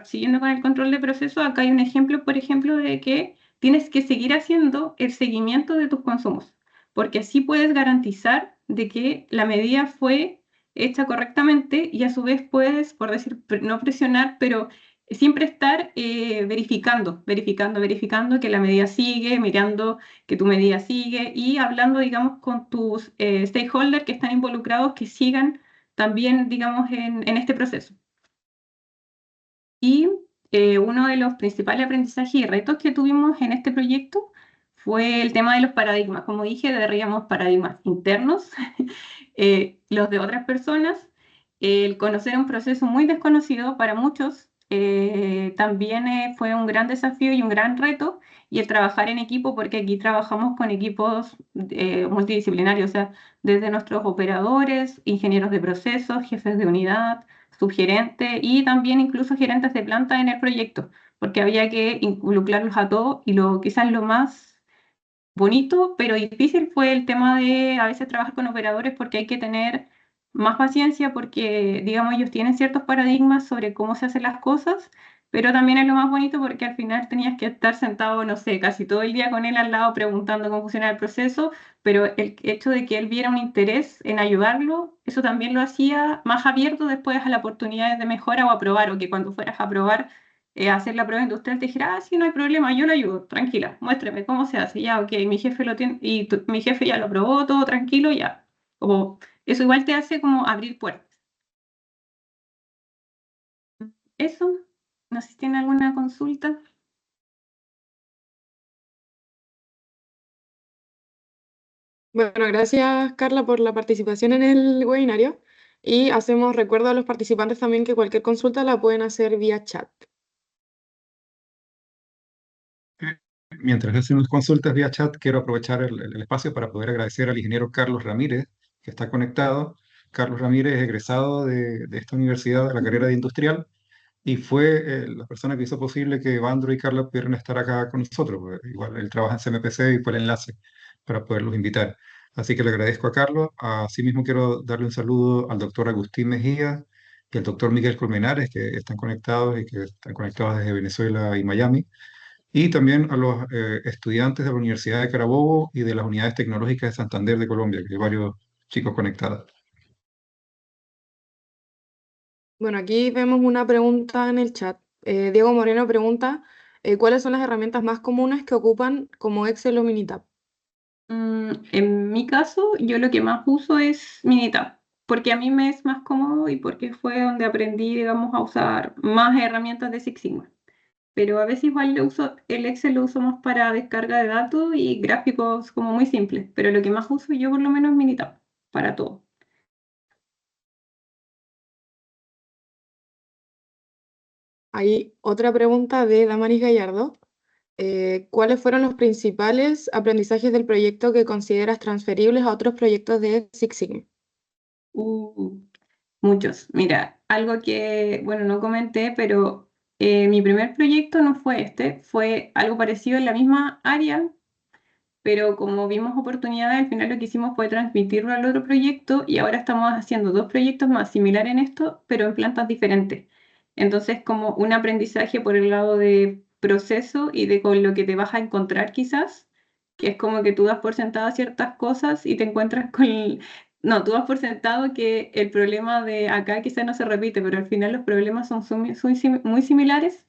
siguiendo con el control de proceso, acá hay un ejemplo, por ejemplo, de que tienes que seguir haciendo el seguimiento de tus consumos, porque así puedes garantizar de que la medida fue hecha correctamente y a su vez puedes, por decir, no presionar, pero siempre estar verificando que la medida sigue, mirando que tu medida sigue y hablando, digamos, con tus stakeholders que están involucrados, que sigan también, digamos, en este proceso. Y uno de los principales aprendizajes y retos que tuvimos en este proyecto fue el tema de los paradigmas. Como dije, derribamos paradigmas internos, los de otras personas. El conocer un proceso muy desconocido para muchos también fue un gran desafío y un gran reto. Y el trabajar en equipo, porque aquí trabajamos con equipos multidisciplinarios, o sea, desde nuestros operadores, ingenieros de procesos, jefes de unidad, subgerente y también incluso gerentes de planta en el proyecto, porque había que involucrarlos a todos y quizás lo más bonito, pero difícil fue el tema de a veces trabajar con operadores porque hay que tener más paciencia porque, digamos, ellos tienen ciertos paradigmas sobre cómo se hacen las cosas, pero también es lo más bonito porque al final tenías que estar sentado, no sé, casi todo el día con él al lado preguntando cómo funciona el proceso, pero el hecho de que él viera un interés en ayudarlo, eso también lo hacía más abierto después a las oportunidades de mejora o a probar, o que cuando fueras a probar hacer la prueba industrial, te dijera, sí, no hay problema, yo lo ayudo, tranquila, muéstrame cómo se hace, ya, ok, mi jefe lo tiene, y mi jefe ya lo probó, todo tranquilo, ya. Como, eso igual te hace como abrir puertas. Eso, no sé si tiene alguna consulta. Bueno, gracias Carla por la participación en el webinario y hacemos recuerdo a los participantes también que cualquier consulta la pueden hacer vía chat. Mientras hacemos consultas vía chat, quiero aprovechar el espacio para poder agradecer al ingeniero Carlos Ramírez, que está conectado. Carlos Ramírez es egresado de esta universidad, de la carrera de industrial, y fue la persona que hizo posible que Evandro y Carla pudieran estar acá con nosotros. Porque igual él trabaja en CMPC y fue el enlace para poderlos invitar. Así que le agradezco a Carlos. Asimismo, quiero darle un saludo al doctor Agustín Mejía y al doctor Miguel Colmenares, que están conectados y que están conectados desde Venezuela y Miami. Y también a los estudiantes de la Universidad de Carabobo y de las unidades tecnológicas de Santander de Colombia, que hay varios chicos conectados. Bueno, aquí vemos una pregunta en el chat. Diego Moreno pregunta, ¿cuáles son las herramientas más comunes que ocupan como Excel o Minitab? En mi caso, yo lo que más uso es Minitab, porque a mí me es más cómodo y porque fue donde aprendí, digamos, a usar más herramientas de Six Sigma. Pero a veces igual el Excel lo uso más para descarga de datos y gráficos como muy simples, pero lo que más uso yo por lo menos es Minitab, para todo. Hay otra pregunta de Damaris Gallardo. ¿Cuáles fueron los principales aprendizajes del proyecto que consideras transferibles a otros proyectos de Six Sigma? Muchos. Mira, algo que, bueno, no comenté, pero mi primer proyecto no fue este, fue algo parecido en la misma área, pero como vimos oportunidades, al final lo que hicimos fue transmitirlo al otro proyecto y ahora estamos haciendo dos proyectos más similares en esto, pero en plantas diferentes. Entonces, como un aprendizaje por el lado de proceso y de con lo que te vas a encontrar quizás, que es como que tú das por sentado ciertas cosas y te encuentras con... No, tú das por sentado que el problema de acá quizás no se repite, pero al final los problemas son muy similares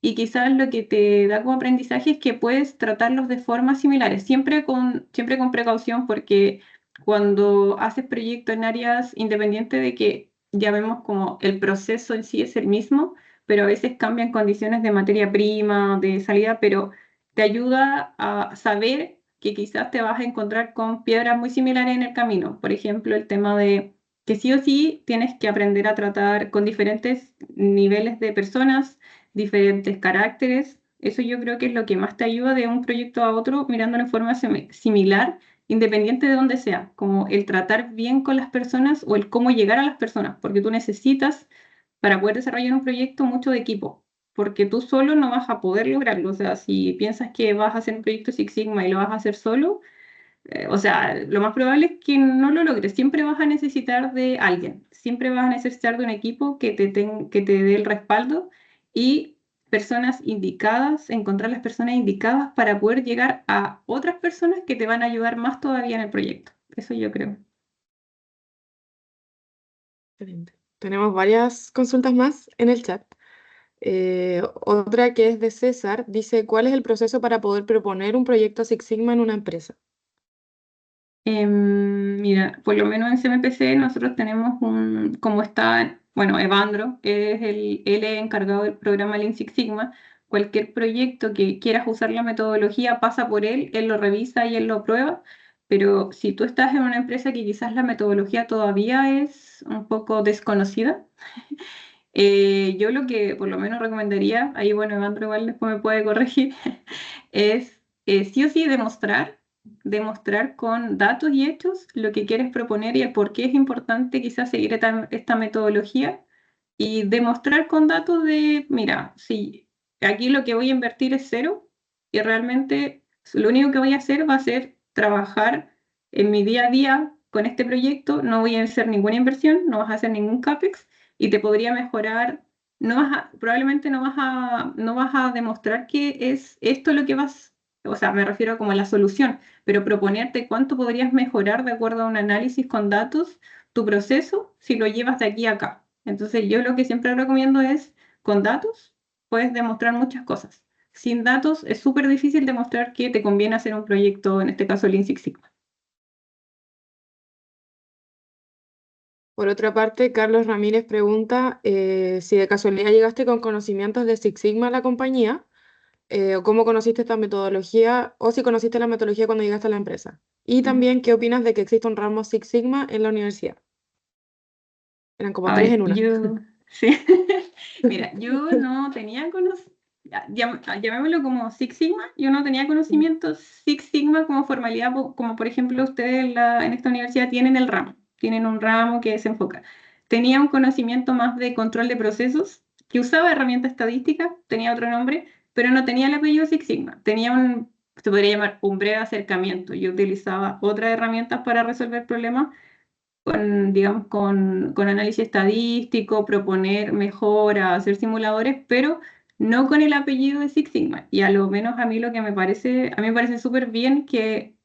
y quizás lo que te da como aprendizaje es que puedes tratarlos de formas similares, siempre con precaución, porque cuando haces proyectos en áreas independientes de que ya vemos como el proceso en sí es el mismo, pero a veces cambian condiciones de materia prima, de salida, pero te ayuda a saber que quizás te vas a encontrar con piedras muy similares en el camino. Por ejemplo, el tema de que sí o sí tienes que aprender a tratar con diferentes niveles de personas, diferentes caracteres. Eso yo creo que es lo que más te ayuda de un proyecto a otro, mirándolo en forma similar, independiente de dónde sea, como el tratar bien con las personas o el cómo llegar a las personas, porque tú necesitas, para poder desarrollar un proyecto, mucho de equipo. porque tú solo no vas a poder lograrlo. O sea, si piensas que vas a hacer un proyecto Six Sigma y lo vas a hacer solo, o sea, lo más probable es que no lo logres. Siempre vas a necesitar de alguien, siempre vas a necesitar de un equipo que te dé el respaldo y personas indicadas, encontrar las personas indicadas para poder llegar a otras personas que te van a ayudar más todavía en el proyecto. Eso yo creo. Excelente. Tenemos varias consultas más en el chat. Otra que es de César, dice, ¿cuál es el proceso para poder proponer un proyecto Six Sigma en una empresa? Mira, por lo menos en CMPC nosotros tenemos como está, bueno, Evandro, él es encargado del programa Lean Six Sigma. Cualquier proyecto que quieras usar la metodología pasa por él lo revisa y él lo prueba. Pero si tú estás en una empresa que quizás la metodología todavía es un poco desconocida, yo lo que por lo menos recomendaría, ahí bueno, Evandro igual después me puede corregir, es sí o sí demostrar con datos y hechos lo que quieres proponer y el por qué es importante quizás seguir esta metodología y demostrar con datos de, mira, si aquí lo que voy a invertir es cero y realmente lo único que voy a hacer va a ser trabajar en mi día a día con este proyecto, no voy a hacer ninguna inversión, no vas a hacer ningún CAPEX y te podría mejorar. Probablemente no vas a demostrar que es esto lo que vas, o sea, me refiero como a la solución, pero proponerte cuánto podrías mejorar de acuerdo a un análisis con datos tu proceso si lo llevas de aquí a acá. Entonces, yo lo que siempre recomiendo es, con datos, puedes demostrar muchas cosas. Sin datos es súper difícil demostrar que te conviene hacer un proyecto, en este caso Lean Six Sigma. Por otra parte, Carlos Ramírez pregunta si de casualidad llegaste con conocimientos de Six Sigma a la compañía, o cómo conociste esta metodología, o si conociste la metodología cuando llegaste a la empresa. Y también, ¿qué opinas de que existe un ramo Six Sigma en la universidad? Eran como A tres ver, en una. sí. Mira, yo no tenía conocimiento, llamémoslo como Six Sigma, yo no tenía conocimiento Six Sigma como formalidad, como por ejemplo ustedes en esta universidad tienen un ramo que se enfoca. Tenía un conocimiento más de control de procesos, que usaba herramienta estadística, tenía otro nombre, pero no tenía el apellido Six Sigma. Se podría llamar un breve acercamiento. Yo utilizaba otras herramientas para resolver problemas digamos, con análisis estadístico, proponer mejoras, hacer simuladores, pero no con el apellido de Six Sigma. Y a lo menos a mí lo que a mí me parece súper bien que,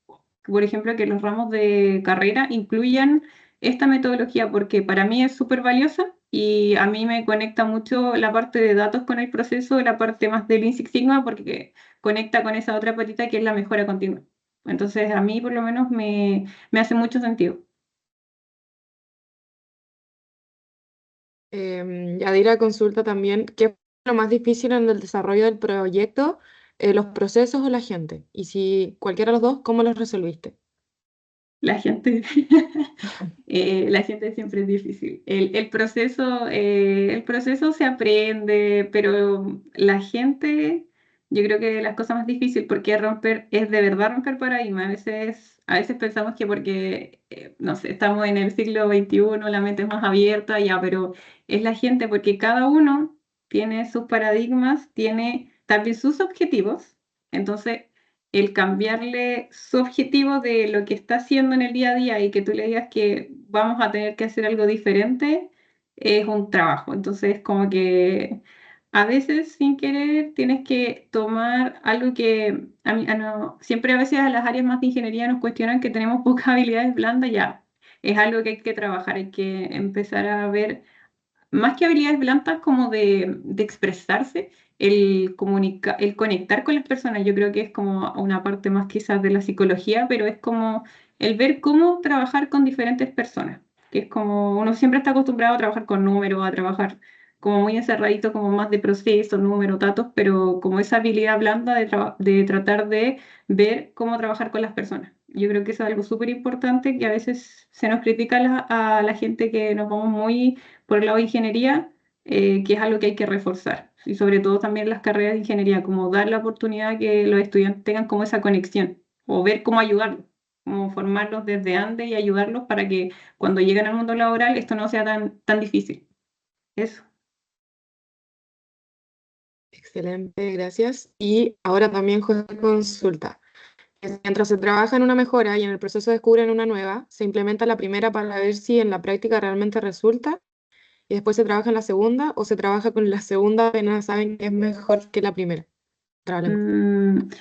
por ejemplo, que los ramos de carrera incluyan esta metodología, porque para mí es súper valiosa y a mí me conecta mucho la parte de datos con el proceso, la parte más de Lean Six Sigma, porque conecta con esa otra patita que es la mejora continua. Entonces, a mí por lo menos me hace mucho sentido. Yadira consulta también qué es lo más difícil en el desarrollo del proyecto, los procesos o la gente. Y si cualquiera de los dos, ¿cómo los resolviste? La gente, la gente siempre es difícil. El proceso se aprende, pero la gente, yo creo que las cosas más difíciles porque es de verdad romper paradigmas. A veces pensamos que porque, no sé, estamos en el siglo XXI, la mente es más abierta, ya, pero es la gente porque cada uno tiene sus paradigmas, tiene también sus objetivos. Entonces, el cambiarle su objetivo de lo que está haciendo en el día a día y que tú le digas que vamos a tener que hacer algo diferente, es un trabajo. Entonces, como que a veces sin querer tienes que tomar algo que siempre a veces a las áreas más de ingeniería nos cuestionan que tenemos pocas habilidades blandas, ya. Es algo que hay que trabajar, hay que empezar a ver más que habilidades blandas, como de expresarse, el conectar con las personas, yo creo que es como una parte más quizás de la psicología, pero es como el ver cómo trabajar con diferentes personas, que es como uno siempre está acostumbrado a trabajar con números, a trabajar como muy encerradito, como más de procesos, números, datos, pero como esa habilidad blanda de tratar de ver cómo trabajar con las personas. Yo creo que eso es algo súper importante que a veces se nos critica a la gente que nos vamos muy por el lado de ingeniería, que es algo que hay que reforzar. Y sobre todo también las carreras de ingeniería, como dar la oportunidad que los estudiantes tengan como esa conexión o ver cómo ayudarlos, como formarlos desde antes y ayudarlos para que cuando lleguen al mundo laboral esto no sea tan difícil. Eso. Excelente, gracias. Y ahora también José consulta. Mientras se trabaja en una mejora y en el proceso descubren una nueva, se implementa la primera para ver si en la práctica realmente resulta y después se trabaja en la segunda o se trabaja con la segunda apenas saben que es mejor que la primera. Probablemente.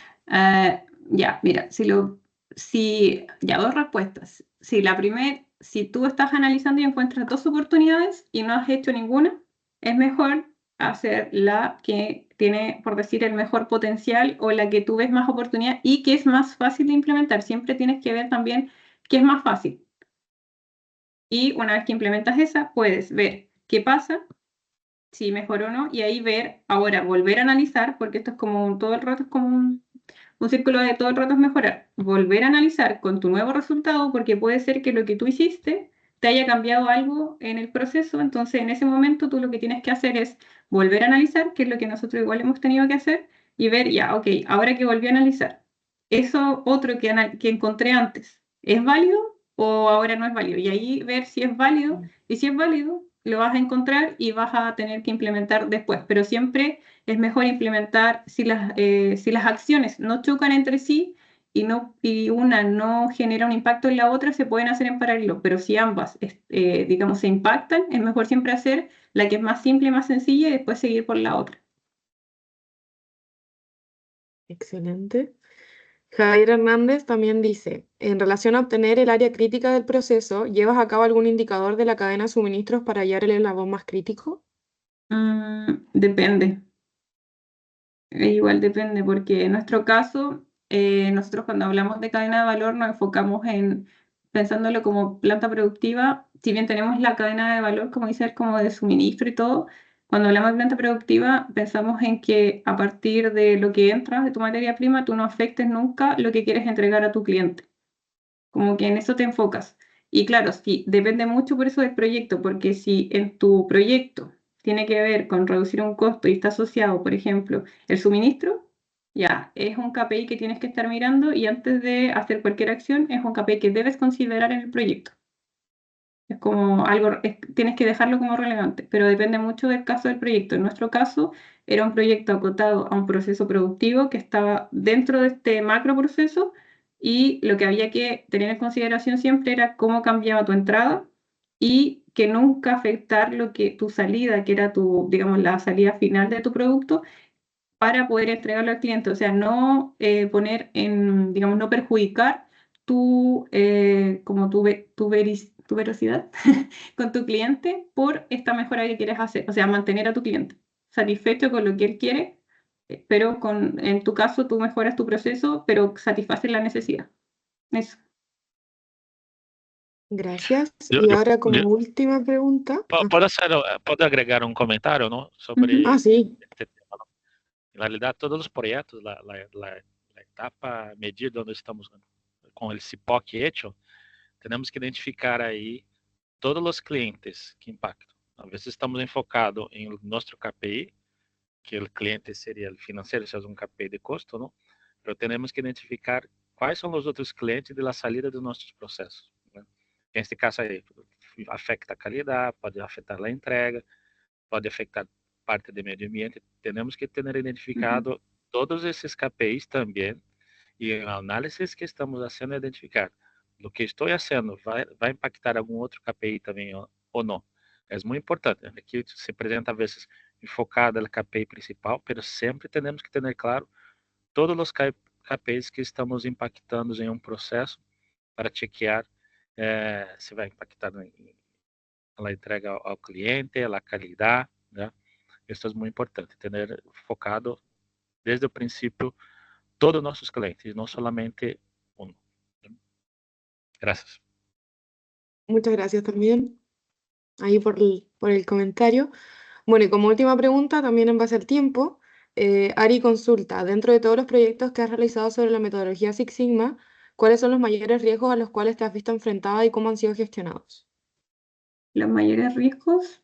Ya, mira, ya, dos respuestas. Si tú estás analizando y encuentras dos oportunidades y no has hecho ninguna, es mejor hacer la que tiene, por decir, el mejor potencial o la que tú ves más oportunidad y que es más fácil de implementar. Siempre tienes que ver también qué es más fácil. Y una vez que implementas esa, puedes ver qué pasa, si mejoró o no, y ahí ver, ahora volver a analizar, porque esto es como todo el rato, es como un círculo de todo el rato es mejorar. Volver a analizar con tu nuevo resultado, porque puede ser que lo que tú hiciste te haya cambiado algo en el proceso, entonces en ese momento tú lo que tienes que hacer es volver a analizar, que es lo que nosotros igual hemos tenido que hacer, y ver, ya, ok, ahora que volví a analizar, eso otro que encontré antes, ¿es válido o ahora no es válido? Y ahí ver si es válido, y si es válido, lo vas a encontrar y vas a tener que implementar después, pero siempre es mejor implementar si las acciones no chocan entre sí y una no genera un impacto en la otra, se pueden hacer en paralelo, pero si ambas, digamos, se impactan, es mejor siempre hacer la que es más simple y más sencilla y después seguir por la otra. Excelente. Javier Hernández también dice, en relación a obtener el área crítica del proceso, ¿llevas a cabo algún indicador de la cadena de suministros para hallar el eslabón más crítico? Depende. Igual depende, porque en nuestro caso, nosotros cuando hablamos de cadena de valor nos enfocamos en pensándolo como planta productiva, si bien tenemos la cadena de valor, como dice, como de suministro y todo, cuando hablamos de planta productiva pensamos en que a partir de lo que entra de tu materia prima, tú no afectes nunca lo que quieres entregar a tu cliente. Como que en eso te enfocas. Y claro, sí, depende mucho por eso del proyecto, porque si en tu proyecto tiene que ver con reducir un costo y está asociado, por ejemplo, el suministro, ya, es un KPI que tienes que estar mirando y antes de hacer cualquier acción es un KPI que debes considerar en el proyecto. Es como algo, tienes que dejarlo como relevante, pero depende mucho del caso del proyecto. En nuestro caso, era un proyecto acotado a un proceso productivo que estaba dentro de este macro proceso y lo que había que tener en consideración siempre era cómo cambiaba tu entrada y que nunca afectar lo que tu salida, que era tu, digamos, la salida final de tu producto, para poder entregarlo al cliente. O sea, no poner en, digamos, no perjudicar como tu velocidad con tu cliente por esta mejora que quieres hacer. O sea, mantener a tu cliente satisfecho con lo que él quiere, pero en tu caso tú mejoras tu proceso, pero satisfaces la necesidad. Eso. Gracias. Yo, Y yo- ahora como yo- última pregunta. ¿Puedo agregar un comentario, ¿no? Ah, Sobre sí. este tema, ¿no? En realidad, todos los proyectos, la etapa medida donde estamos con el CIPOC hecho, tenemos que identificar ahí todos los clientes que impactan. A veces estamos enfocados en nuestro KPI, que el cliente sería el financiero, eso es un KPI de costo, ¿no? Pero tenemos que identificar cuáles son los otros clientes de la salida de nuestros procesos, ¿no? En este caso aí, afecta a calidad, pode afetar a entrega, pode afetar parte do meio ambiente. Temos que ter identificado todos esses KPIs também e em análises que estamos fazendo identificar o que estou fazendo vai impactar algum outro KPI também ou não. É muito importante. Aqui se apresenta a vezes enfocada no KPI principal, mas sempre temos que ter claro todos os KPIs que estamos impactando em um processo para chequear se vai impactar na entrega ao cliente, a qualidade, né? Isso é muito importante, ter focado desde o princípio todos os nossos clientes, não somente um. Gracias. Muchas gracias también ahí por el comentario. Bueno, y como última pregunta, también en base al tiempo, Ari consulta, dentro de todos los proyectos que has realizado sobre la metodología Six Sigma, ¿cuáles son los mayores riesgos a los cuales te has visto enfrentada y cómo han sido gestionados? Los mayores riesgos,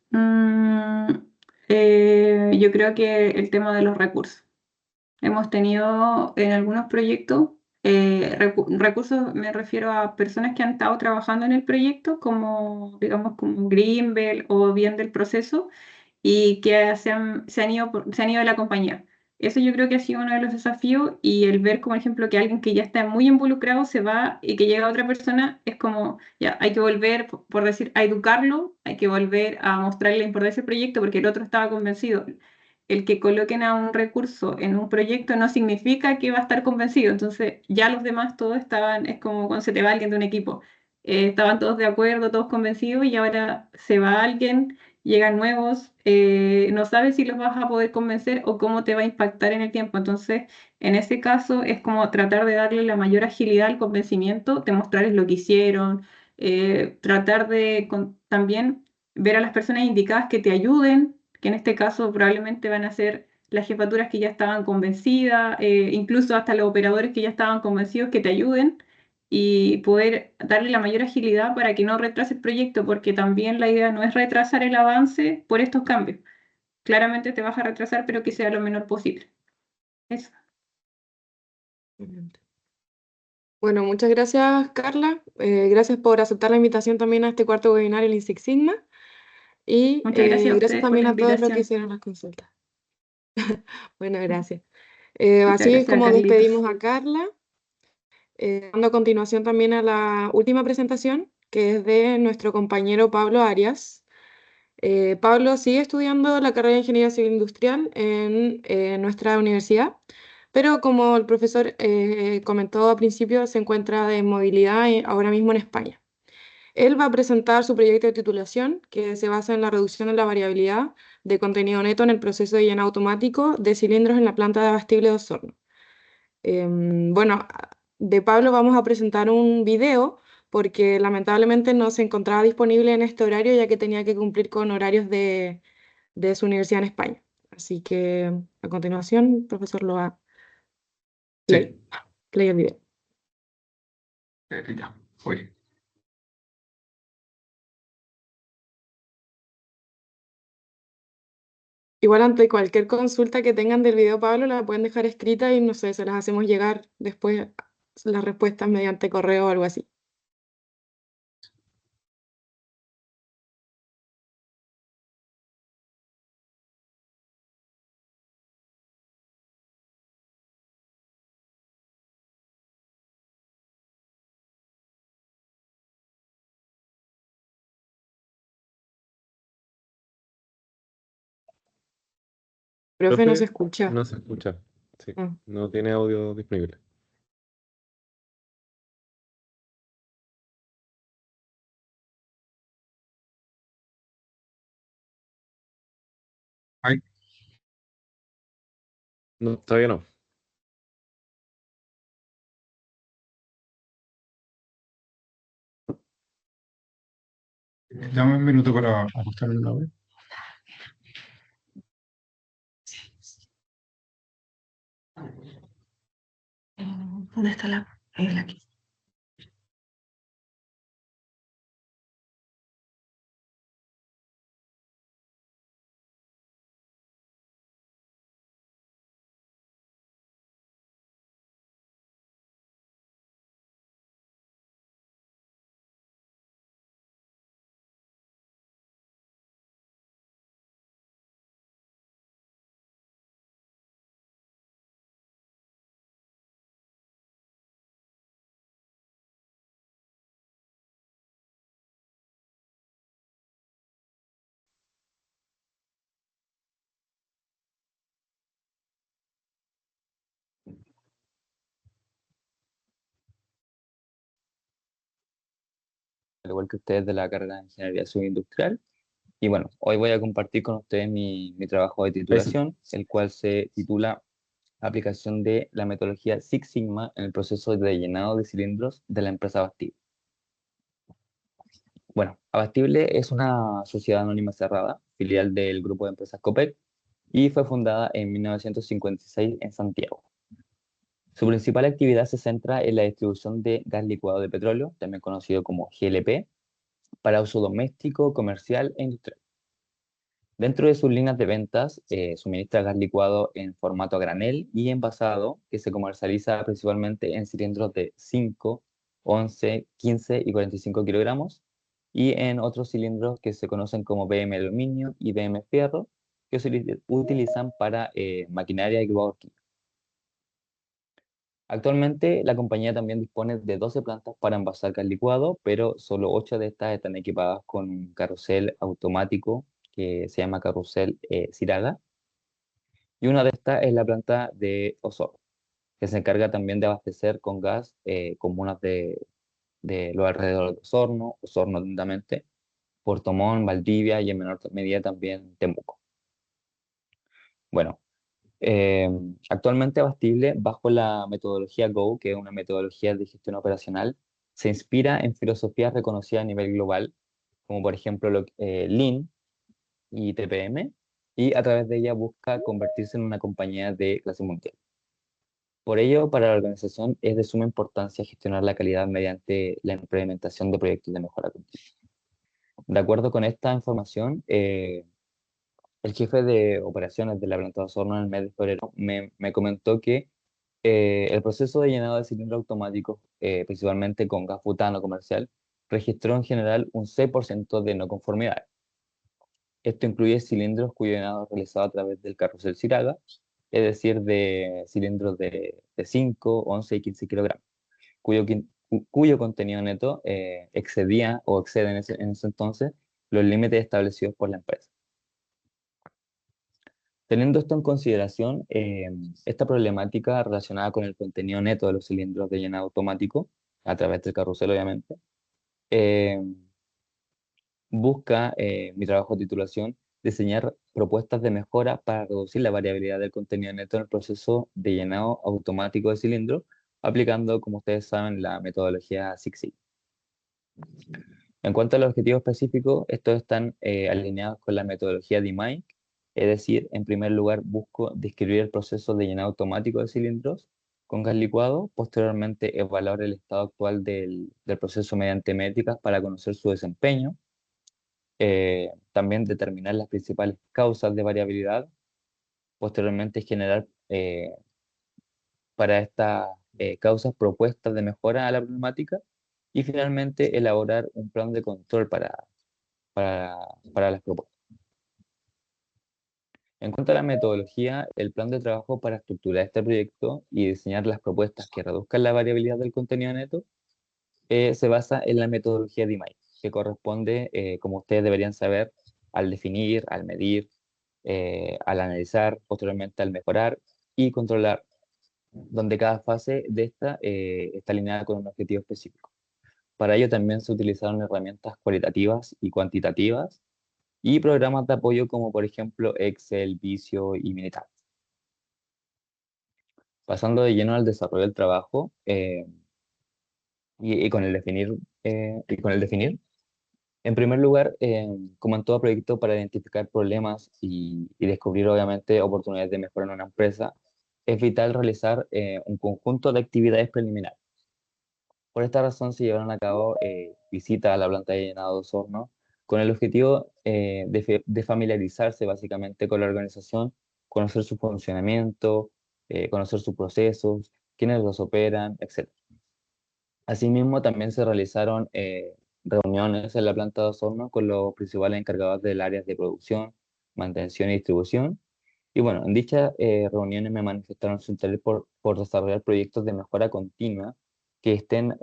yo creo que el tema de los recursos. Hemos tenido en algunos proyectos, recursos me refiero a personas que han estado trabajando en el proyecto, como digamos como Greenbelt o bien del proceso, y que se han ido de la compañía. Eso yo creo que ha sido uno de los desafíos, y el ver, como ejemplo, que alguien que ya está muy involucrado se va y que llega otra persona, es como, ya, hay que volver, por decir, a educarlo, hay que volver a mostrarle la importancia del proyecto porque el otro estaba convencido. El que coloquen a un recurso en un proyecto no significa que va a estar convencido, entonces ya los demás todos estaban, es como cuando se te va alguien de un equipo, estaban todos de acuerdo, todos convencidos, y ahora se va alguien, llegan nuevos, no sabes si los vas a poder convencer o cómo te va a impactar en el tiempo. Entonces, en ese caso es como tratar de darle la mayor agilidad al convencimiento, de mostrarles lo que hicieron, tratar de también ver a las personas indicadas que te ayuden, que en este caso probablemente van a ser las jefaturas que ya estaban convencidas, incluso hasta los operadores que ya estaban convencidos, que te ayuden, y poder darle la mayor agilidad para que no retrase el proyecto, porque también la idea no es retrasar el avance por estos cambios. Claramente te vas a retrasar, pero que sea lo menor posible. Eso. Excelente. Bueno, muchas gracias, Carla. Gracias por aceptar la invitación también a este cuarto webinar, el Lean Six Sigma. Y Muchas gracias a gracias ustedes por también la a todos los que invitación. hicieron las consultas. Bueno, gracias. Muchas Así es gracias, como Carlitos. despedimos a Carla, dando a continuación también a la última presentación, que es de nuestro compañero Pablo Arias. Pablo sigue estudiando la carrera de Ingeniería Civil Industrial en nuestra universidad, pero como el profesor comentó al principio, se encuentra de movilidad ahora mismo en España. Él va a presentar su proyecto de titulación, que se basa en la reducción de la variabilidad de contenido neto en el proceso de llenado automático de cilindros en la planta de abastible de Osorno. Bueno, de Pablo vamos a presentar un video porque lamentablemente no se encontraba disponible en este horario ya que tenía que cumplir con horarios de su universidad en España. Así que a continuación, el profesor lo va a play, Sí, play el video. ya, voy. Igual ante cualquier consulta que tengan del video, Pablo, la pueden dejar escrita y no sé, se las hacemos llegar después las respuestas mediante correo o algo así. Profe, no se Profe, escucha. no se escucha. Sí, Ah. no tiene audio disponible. Ay, No, todavía no. dame un minuto para ajustar el audio. ¿Dónde está la? Aquí. Al igual que ustedes de la carrera de Ingeniería Civil Industrial. Y bueno, hoy voy a compartir con ustedes mi trabajo de Ahí sí. titulación, el cual se titula Aplicación de la metodología Six Sigma en el proceso de llenado de cilindros de la empresa Abastible. Bueno, Abastible es una sociedad anónima cerrada, filial del grupo de empresas Copec, y fue fundada en 1956 en Santiago. Su principal actividad se centra en la distribución de gas licuado de petróleo, también conocido como GLP, para uso doméstico, comercial e industrial. Dentro de sus líneas de ventas, suministra gas licuado en formato a granel y envasado, que se comercializa principalmente en cilindros de 5, 11, 15 y 45 kilogramos, y en otros cilindros que se conocen como BM aluminio y BM fierro, que se utilizan para maquinaria y coworking. Actualmente, la compañía también dispone de 12 plantas para envasar gas licuado, pero solo 8 de estas están equipadas con un carrusel automático que se llama carrusel Siraga, y una de estas es la planta de Osorno, que se encarga también de abastecer con gas comunas de los alrededores de Osorno, Osorno atentamente, Puerto Montt, Valdivia y en menor medida también Temuco. Bueno, eh, actualmente Abastible, bajo la metodología GO, que es una metodología de gestión operacional, se inspira en filosofías reconocidas a nivel global, como por ejemplo Lean y TPM, y a través de ella busca convertirse en una compañía de clase mundial. Por ello, para la organización es de suma importancia gestionar la calidad mediante la implementación de proyectos de mejora continua. De acuerdo con esta información, el jefe de operaciones de la planta de Osorno en el mes de febrero me comentó que el proceso de llenado de cilindros automáticos, principalmente con gas butano comercial, registró en general un 6% de no conformidad. Esto incluye cilindros cuyo llenado es realizado a través del carrusel Siraga, es decir, de cilindros de 5, 11 y 15 kilogramos, cuyo contenido neto excedía o excede en ese entonces los límites establecidos por la empresa. Teniendo esto en consideración, esta problemática relacionada con el contenido neto de los cilindros de llenado automático, a través del carrusel obviamente, eh, busca mi trabajo de titulación diseñar propuestas de mejora para reducir la variabilidad del contenido neto en el proceso de llenado automático de cilindros, aplicando, como ustedes saben, la metodología Six Sigma. En cuanto a los objetivos específicos, estos están alineados con la metodología DMAIC, es decir, en primer lugar busco describir el proceso de llenado automático de cilindros con gas licuado, posteriormente evaluar el estado actual del proceso mediante métricas para conocer su desempeño, también determinar las principales causas de variabilidad, posteriormente generar para estas causas propuestas de mejora a la problemática y finalmente elaborar un plan de control para las propuestas. En cuanto a la metodología, el plan de trabajo para estructurar este proyecto y diseñar las propuestas que reduzcan la variabilidad del contenido neto se basa en la metodología DMAIC, que corresponde, como ustedes deberían saber, al definir, al medir, al analizar, posteriormente al mejorar y controlar, donde cada fase de esta está alineada con un objetivo específico. Para ello también se utilizaron herramientas cualitativas y cuantitativas y programas de apoyo como por ejemplo Excel, Visio y Minitab. Pasando de lleno al desarrollo del trabajo y con el definir, en primer lugar, como en todo proyecto, para identificar problemas y descubrir obviamente oportunidades de mejora en una empresa, es vital realizar un conjunto de actividades preliminares. Por esta razón se llevaron a cabo visitas a la planta de llenado de Osorno con el objetivo de familiarizarse básicamente con la organización, conocer su funcionamiento, conocer sus procesos, quiénes los operan, etc. Asimismo, también se realizaron reuniones en la planta de Osorno con los principales encargados del área de producción, mantención y distribución. Y bueno, en dichas reuniones me manifestaron su interés por desarrollar proyectos de mejora continua que estén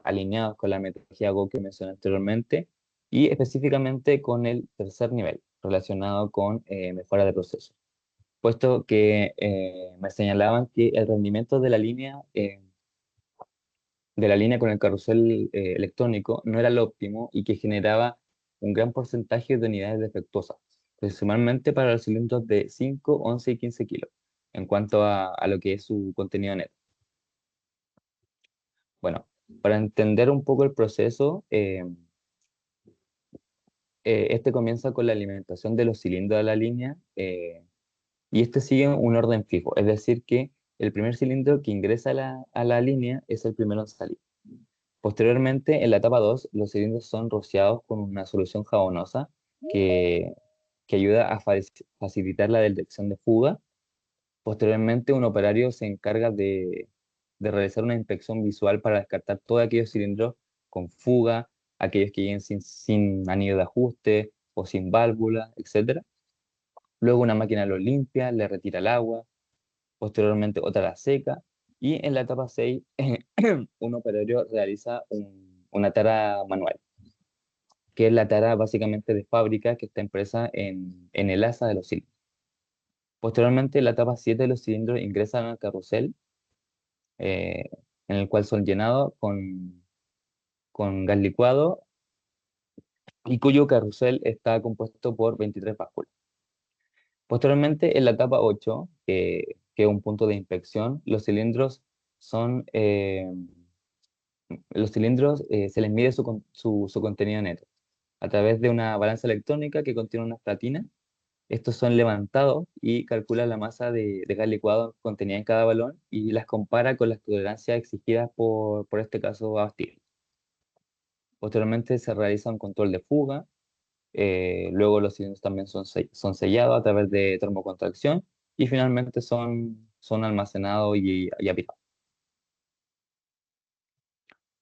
alineados con la metodología GO que mencioné anteriormente y específicamente con el tercer nivel relacionado con mejora de procesos, puesto que me señalaban que el rendimiento de la línea con el carrusel electrónico no era el óptimo y que generaba un gran porcentaje de unidades defectuosas, principalmente para los cilindros de 5, 11 y 15 kilos, en cuanto a lo que es su contenido neto. Bueno, para entender un poco el proceso, este comienza con la alimentación de los cilindros de la línea y este sigue un orden fijo, es decir que el primer cilindro que ingresa a la línea es el primero en salir. Posteriormente, en la etapa 2, los cilindros son rociados con una solución jabonosa que, que ayuda a facilitar la detección de fuga. Posteriormente, un operario se encarga de realizar una inspección visual para descartar todos aquellos cilindros con fuga, aquellos que lleguen sin anillo de ajuste o sin válvula, etc. Luego una máquina lo limpia, le retira el agua, posteriormente otra la seca, y en la etapa 6 un operario realiza una tara manual, que es la tara básicamente de fábrica que está impresa en el asa de los cilindros. Posteriormente, en la etapa 7 los cilindros ingresan al carrusel, eh, en el cual son llenados con gas licuado y cuyo carrusel está compuesto por 23 básculas. Posteriormente, en la etapa 8, que es un punto de inspección, son, eh, los cilindros se les mide su contenido neto a través de una balanza electrónica que contiene unas platinas. Estos son levantados y calcula la masa de gas licuado contenida en cada balón y las compara con las tolerancias exigidas por este caso abastible. Posteriormente se realiza un control de fuga. Luego los cilindros también son sellados a través de termocontracción y finalmente son almacenados y apilados.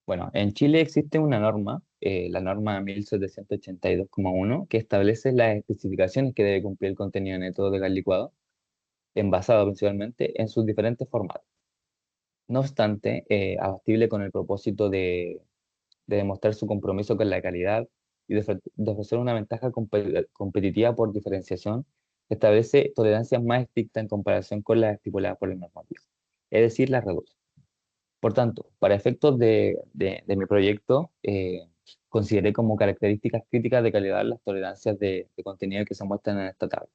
Bueno, en Chile existe una norma, la norma 1782,1, que establece las especificaciones que debe cumplir el contenido neto de gas licuado, envasado principalmente en sus diferentes formatos. No obstante, abastible con el propósito de demostrar su compromiso con la calidad y de ofrecer una ventaja competitiva por diferenciación, establece tolerancias más estrictas en comparación con las estipuladas por la normativa, es decir, las reduce. Por tanto, para efectos de mi proyecto, consideré como características críticas de calidad las tolerancias de contenido que se muestran en esta tabla.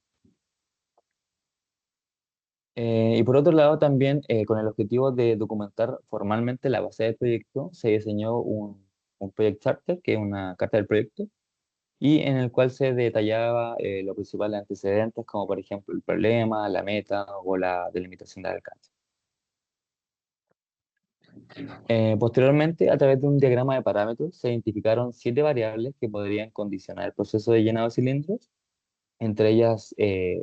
Y por otro lado, también con el objetivo de documentar formalmente la base del proyecto, se diseñó un Project Charter, que es una carta del proyecto, y en el cual se detallaba los principales antecedentes, como por ejemplo el problema, la meta o la delimitación del alcance. Posteriormente, a través de un diagrama de parámetros, se identificaron 7 variables que podrían condicionar el proceso de llenado de cilindros, entre ellas 3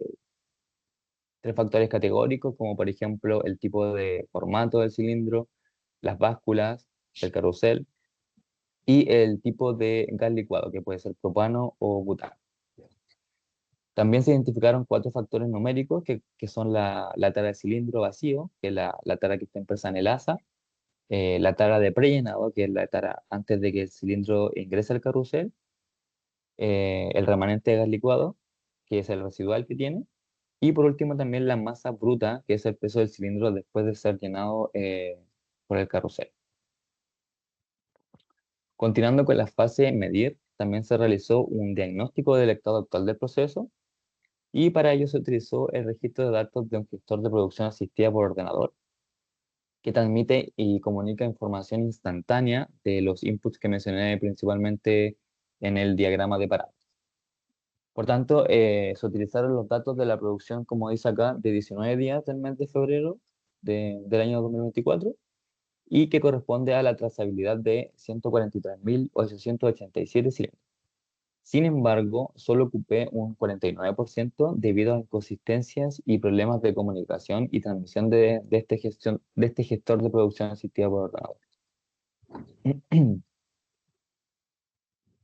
factores categóricos, como por ejemplo el tipo de formato del cilindro, las básculas, el carrusel y el tipo de gas licuado, que puede ser propano o butano. También se identificaron 4 factores numéricos, que son la tara de cilindro vacío, que es la tara que está impresa en el asa, la tara de prellenado, que es la tara antes de que el cilindro ingrese al carrusel, el remanente de gas licuado, que es el residual que tiene, y por último también la masa bruta, que es el peso del cilindro después de ser llenado por el carrusel. Continuando con la fase medir, también se realizó un diagnóstico del estado actual del proceso y para ello se utilizó el registro de datos de un gestor de producción asistida por ordenador que transmite y comunica información instantánea de los inputs que mencioné principalmente en el diagrama de parámetros. Por tanto, se utilizaron los datos de la producción, como dice acá, de 19 días del mes de febrero del año 2024 y que corresponde a la trazabilidad de 143.887 cilindros. Sin embargo, solo ocupé un 49% debido a inconsistencias y problemas de comunicación y transmisión de este gestor de producción asistida por ordenador.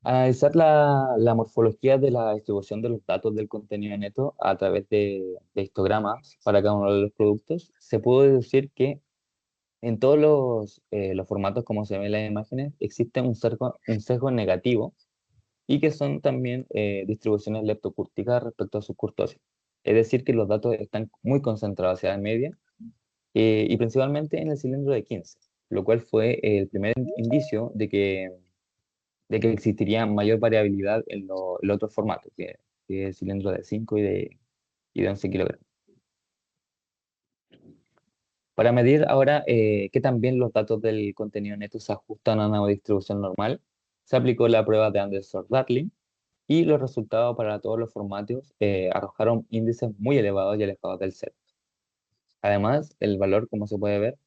Analizar la morfología de la distribución de los datos del contenido neto a través de histogramas para cada uno de los productos, se pudo deducir que en todos los formatos, como se ven en las imágenes, existe un sesgo negativo y que son también distribuciones leptocúrticas respecto a sus kurtosis. Es decir, que los datos están muy concentrados hacia la media y principalmente en el cilindro de 15, lo cual fue el primer indicio de que existiría mayor variabilidad en el otro formato, que es el cilindro de 5 y de 11 kilogramos. Para medir ahora que también los datos del contenido neto se ajustan a una distribución normal, se aplicó la prueba de Anderson-Darling y los resultados para todos los formatos arrojaron índices muy elevados y alejados del cero. Además, el valor, como se puede ver,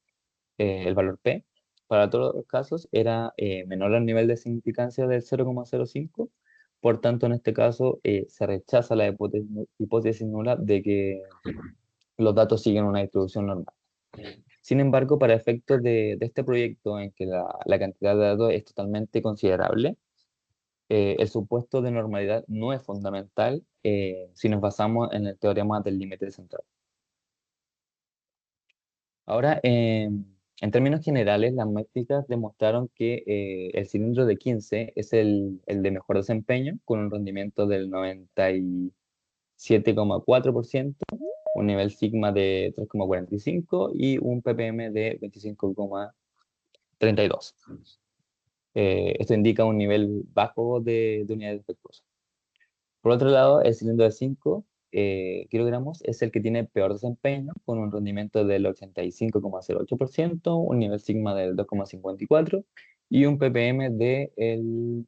el valor P, para todos los casos era menor al nivel de significancia del 0,05. Por tanto, en este caso se rechaza la hipótesis nula de que los datos siguen una distribución normal. Sin embargo, para efectos de este proyecto en que la cantidad de datos es totalmente considerable, el supuesto de normalidad no es fundamental si nos basamos en el teorema del límite central. Ahora, en términos generales, las métricas demostraron que el cilindro de 15 es el de mejor desempeño, con un rendimiento del 97,4%, un nivel sigma de 3,45 y un ppm de 25,32. Esto indica un nivel bajo de unidades defectuosas. Por otro lado, el cilindro de 5 kilogramos es el que tiene peor desempeño, con un rendimiento del 85,08%, un nivel sigma del 2,54 y un ppm de el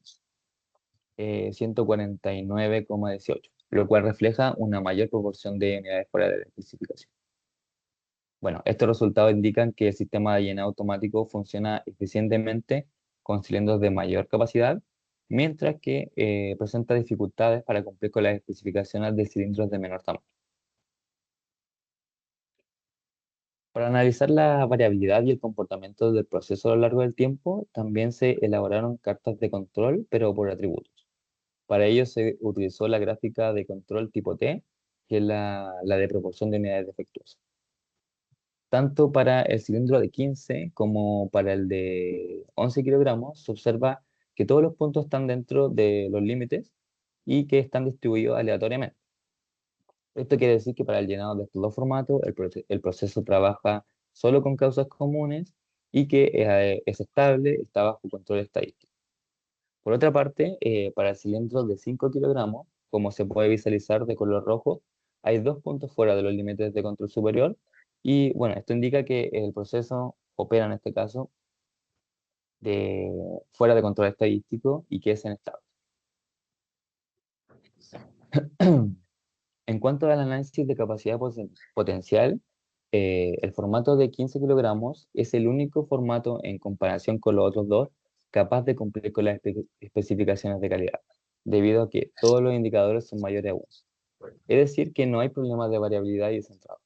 149,18, lo cual refleja una mayor proporción de unidades fuera de la especificación. Bueno, estos resultados indican que el sistema de llenado automático funciona eficientemente con cilindros de mayor capacidad, mientras que presenta dificultades para cumplir con las especificaciones de cilindros de menor tamaño. Para analizar la variabilidad y el comportamiento del proceso a lo largo del tiempo, también se elaboraron cartas de control, pero por atributos. Para ello se utilizó la gráfica de control tipo T, que es la de proporción de unidades defectuosas. Tanto para el cilindro de 15 como para el de 11 kilogramos, se observa que todos los puntos están dentro de los límites y que están distribuidos aleatoriamente. Esto quiere decir que para el llenado de estos dos formatos, el proceso trabaja solo con causas comunes y que es estable, está bajo control estadístico. Por otra parte, para el cilindro de 5 kilogramos, como se puede visualizar de color rojo, hay dos puntos fuera de los límites de control superior y bueno, esto indica que el proceso opera en este caso fuera de control estadístico y que es inestable. En cuanto al análisis de capacidad potencial, el formato de 15 kilogramos es el único formato en comparación con los otros dos capaz de cumplir con las especificaciones de calidad, debido a que todos los indicadores son mayores a 1. Es decir, que no hay problemas de variabilidad y descentrado.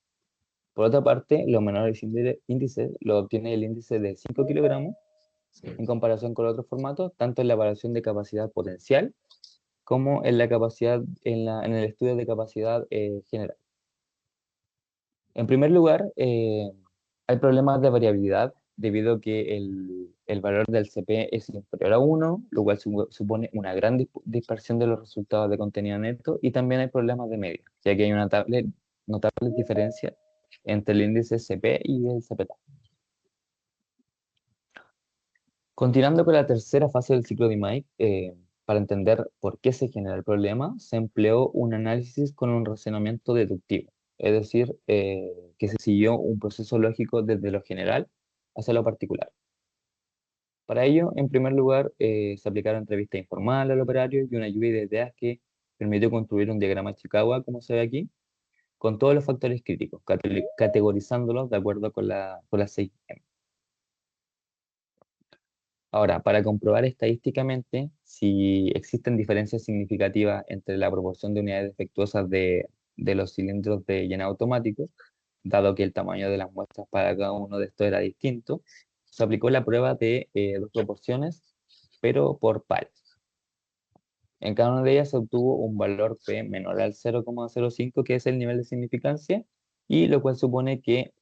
Por otra parte, los menores índices lo obtiene el índice de 5 kilogramos en comparación con otros formatos, tanto en la evaluación de capacidad potencial como en la capacidad, en el estudio de capacidad general. En primer lugar, hay problemas de variabilidad debido a que el valor del CP es inferior a 1, lo cual supone una gran dispersión de los resultados de contenido neto, y también hay problemas de media, ya que hay una notable diferencia entre el índice CP y el CPT. Continuando con la tercera fase del ciclo de Imai, para entender por qué se genera el problema, se empleó un análisis con un razonamiento deductivo, es decir, que se siguió un proceso lógico desde lo general hacia lo particular. Para ello, en primer lugar, se aplicaron entrevistas informales al operario y una lluvia de ideas que permitió construir un diagrama Chicagua, como se ve aquí, con todos los factores críticos, categorizándolos de acuerdo con las 6M. Ahora, para comprobar estadísticamente si existen diferencias significativas entre la proporción de unidades defectuosas de los cilindros de llenado automático, dado que el tamaño de las muestras para cada uno de estos era distinto, se aplicó la prueba de dos proporciones, pero por pares. En cada una de ellas se obtuvo un valor P menor al 0,05, que es el nivel de significancia, y lo cual supone que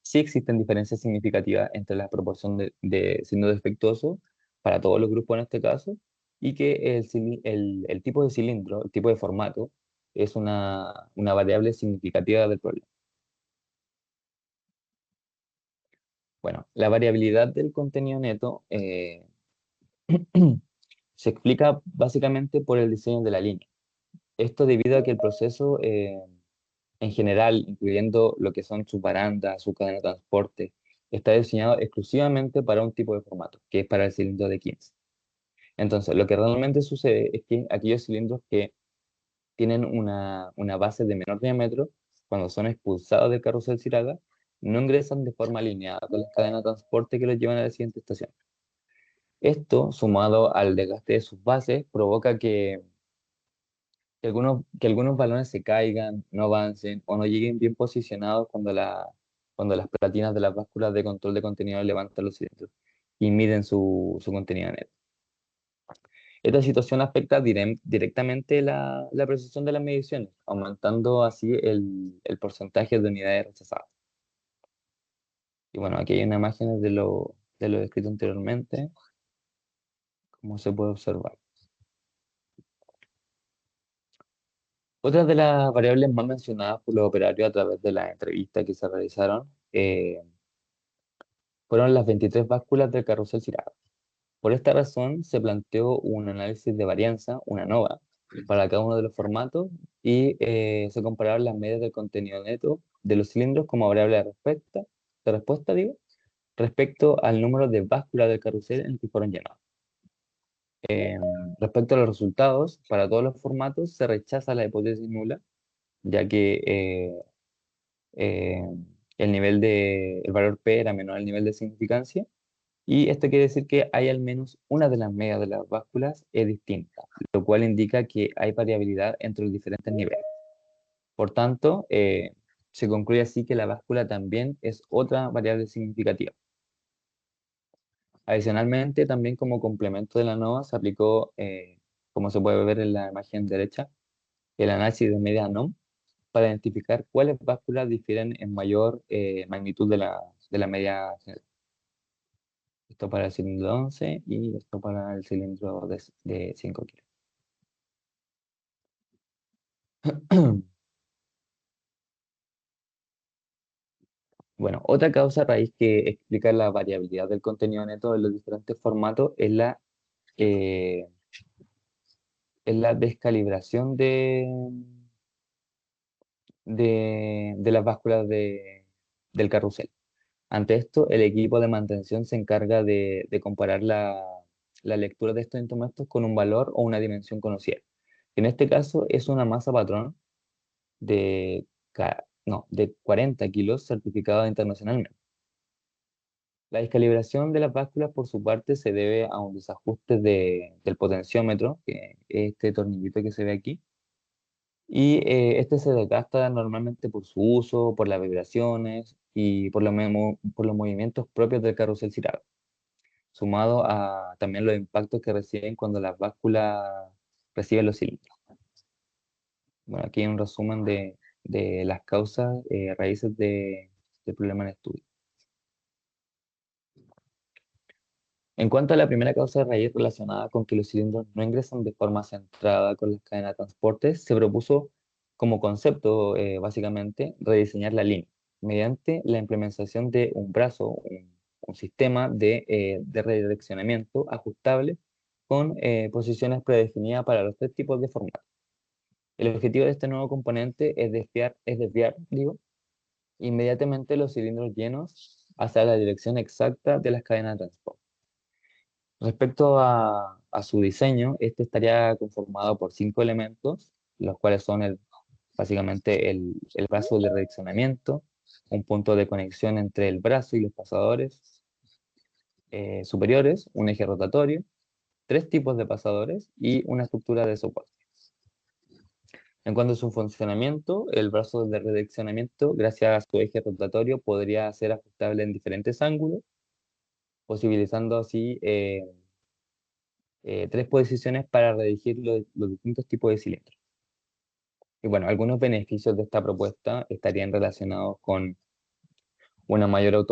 sí existen diferencias significativas entre la proporción de signos defectuosos para todos los grupos en este caso, y que el tipo de cilindro, el tipo de formato, es una variable significativa del problema. Bueno, la variabilidad del contenido neto se explica básicamente por el diseño de la línea. Esto debido a que el proceso en general, incluyendo lo que son sus barandas, su cadena de transporte, está diseñado exclusivamente para un tipo de formato, que es para el cilindro de 15. Entonces, lo que realmente sucede es que aquellos cilindros que tienen una base de menor diámetro, cuando son expulsados del carrusel Ciraga, no ingresan de forma alineada con las cadenas de transporte que los llevan a la siguiente estación. Esto, sumado al desgaste de sus bases, provoca que algunos balones se caigan, no avancen o no lleguen bien posicionados cuando las platinas de las básculas de control de contenido levantan los cilindros y miden su contenido neto. Esta situación afecta directamente la precisión de las mediciones, aumentando así el porcentaje de unidades rechazadas. Y bueno, aquí hay una imagen de lo descrito anteriormente, como se puede observar. Otras de las variables más mencionadas por los operarios a través de las entrevistas que se realizaron fueron las 23 básculas del carrusel Siraga. Por esta razón se planteó un análisis de varianza, una NOVA, para cada uno de los formatos y se compararon las medias del contenido neto de los cilindros como variable de respuesta, digo, respecto al número de básculas del carrusel en el que fueron llenados. Respecto a los resultados, para todos los formatos se rechaza la hipótesis nula, ya que eh, el valor P era menor al nivel de significancia, y esto quiere decir que hay al menos una de las medias de las básculas es distinta, lo cual indica que hay variabilidad entre los diferentes niveles. Por tanto, se concluye así que la báscula también es otra variable significativa. Adicionalmente, también como complemento de la NOVA se aplicó, como se puede ver en la imagen derecha, el análisis de medias ANOM para identificar cuáles básculas difieren en mayor magnitud de la media general. Esto para el cilindro 11 y esto para el cilindro de 5 kilos. Bueno, otra causa raíz que explica la variabilidad del contenido neto en los diferentes formatos eh, es la descalibración de las básculas del carrusel. Ante esto, el equipo de mantención se encarga de comparar la lectura de estos instrumentos con un valor o una dimensión conocida. En este caso es una masa patrón de, de 40 kilos certificada internacionalmente. La descalibración de las básculas, por su parte, se debe a un desajuste del potenciómetro, que es este tornillito que se ve aquí, y este se desgasta normalmente por su uso, por las vibraciones y por los movimientos propios del carrusel Siraga, sumado a también los impactos que reciben cuando las básculas reciben los cilindros. Bueno, aquí hay un resumen de las causas raíces del problema en estudio. En cuanto a la primera causa de raíz relacionada con que los cilindros no ingresan de forma centrada con las cadenas de transporte, se propuso como concepto, básicamente, rediseñar la línea mediante la implementación de un brazo, un sistema de redireccionamiento ajustable con posiciones predefinidas para los tres tipos de formato. El objetivo de este nuevo componente es desviar, digo, inmediatamente los cilindros llenos hacia la dirección exacta de las cadenas de transporte. Respecto a su diseño, este estaría conformado por 5 elementos, los cuales son básicamente el brazo de redireccionamiento, un punto de conexión entre el brazo y los pasadores superiores, un eje rotatorio, 3 tipos de pasadores y una estructura de soporte. En cuanto a su funcionamiento, el brazo de redireccionamiento, gracias a su eje rotatorio, podría ser ajustable en diferentes ángulos, posibilitando así 3 posiciones para redirigir los distintos tipos de cilindros. Y bueno, algunos beneficios de esta propuesta estarían relacionados con una mayor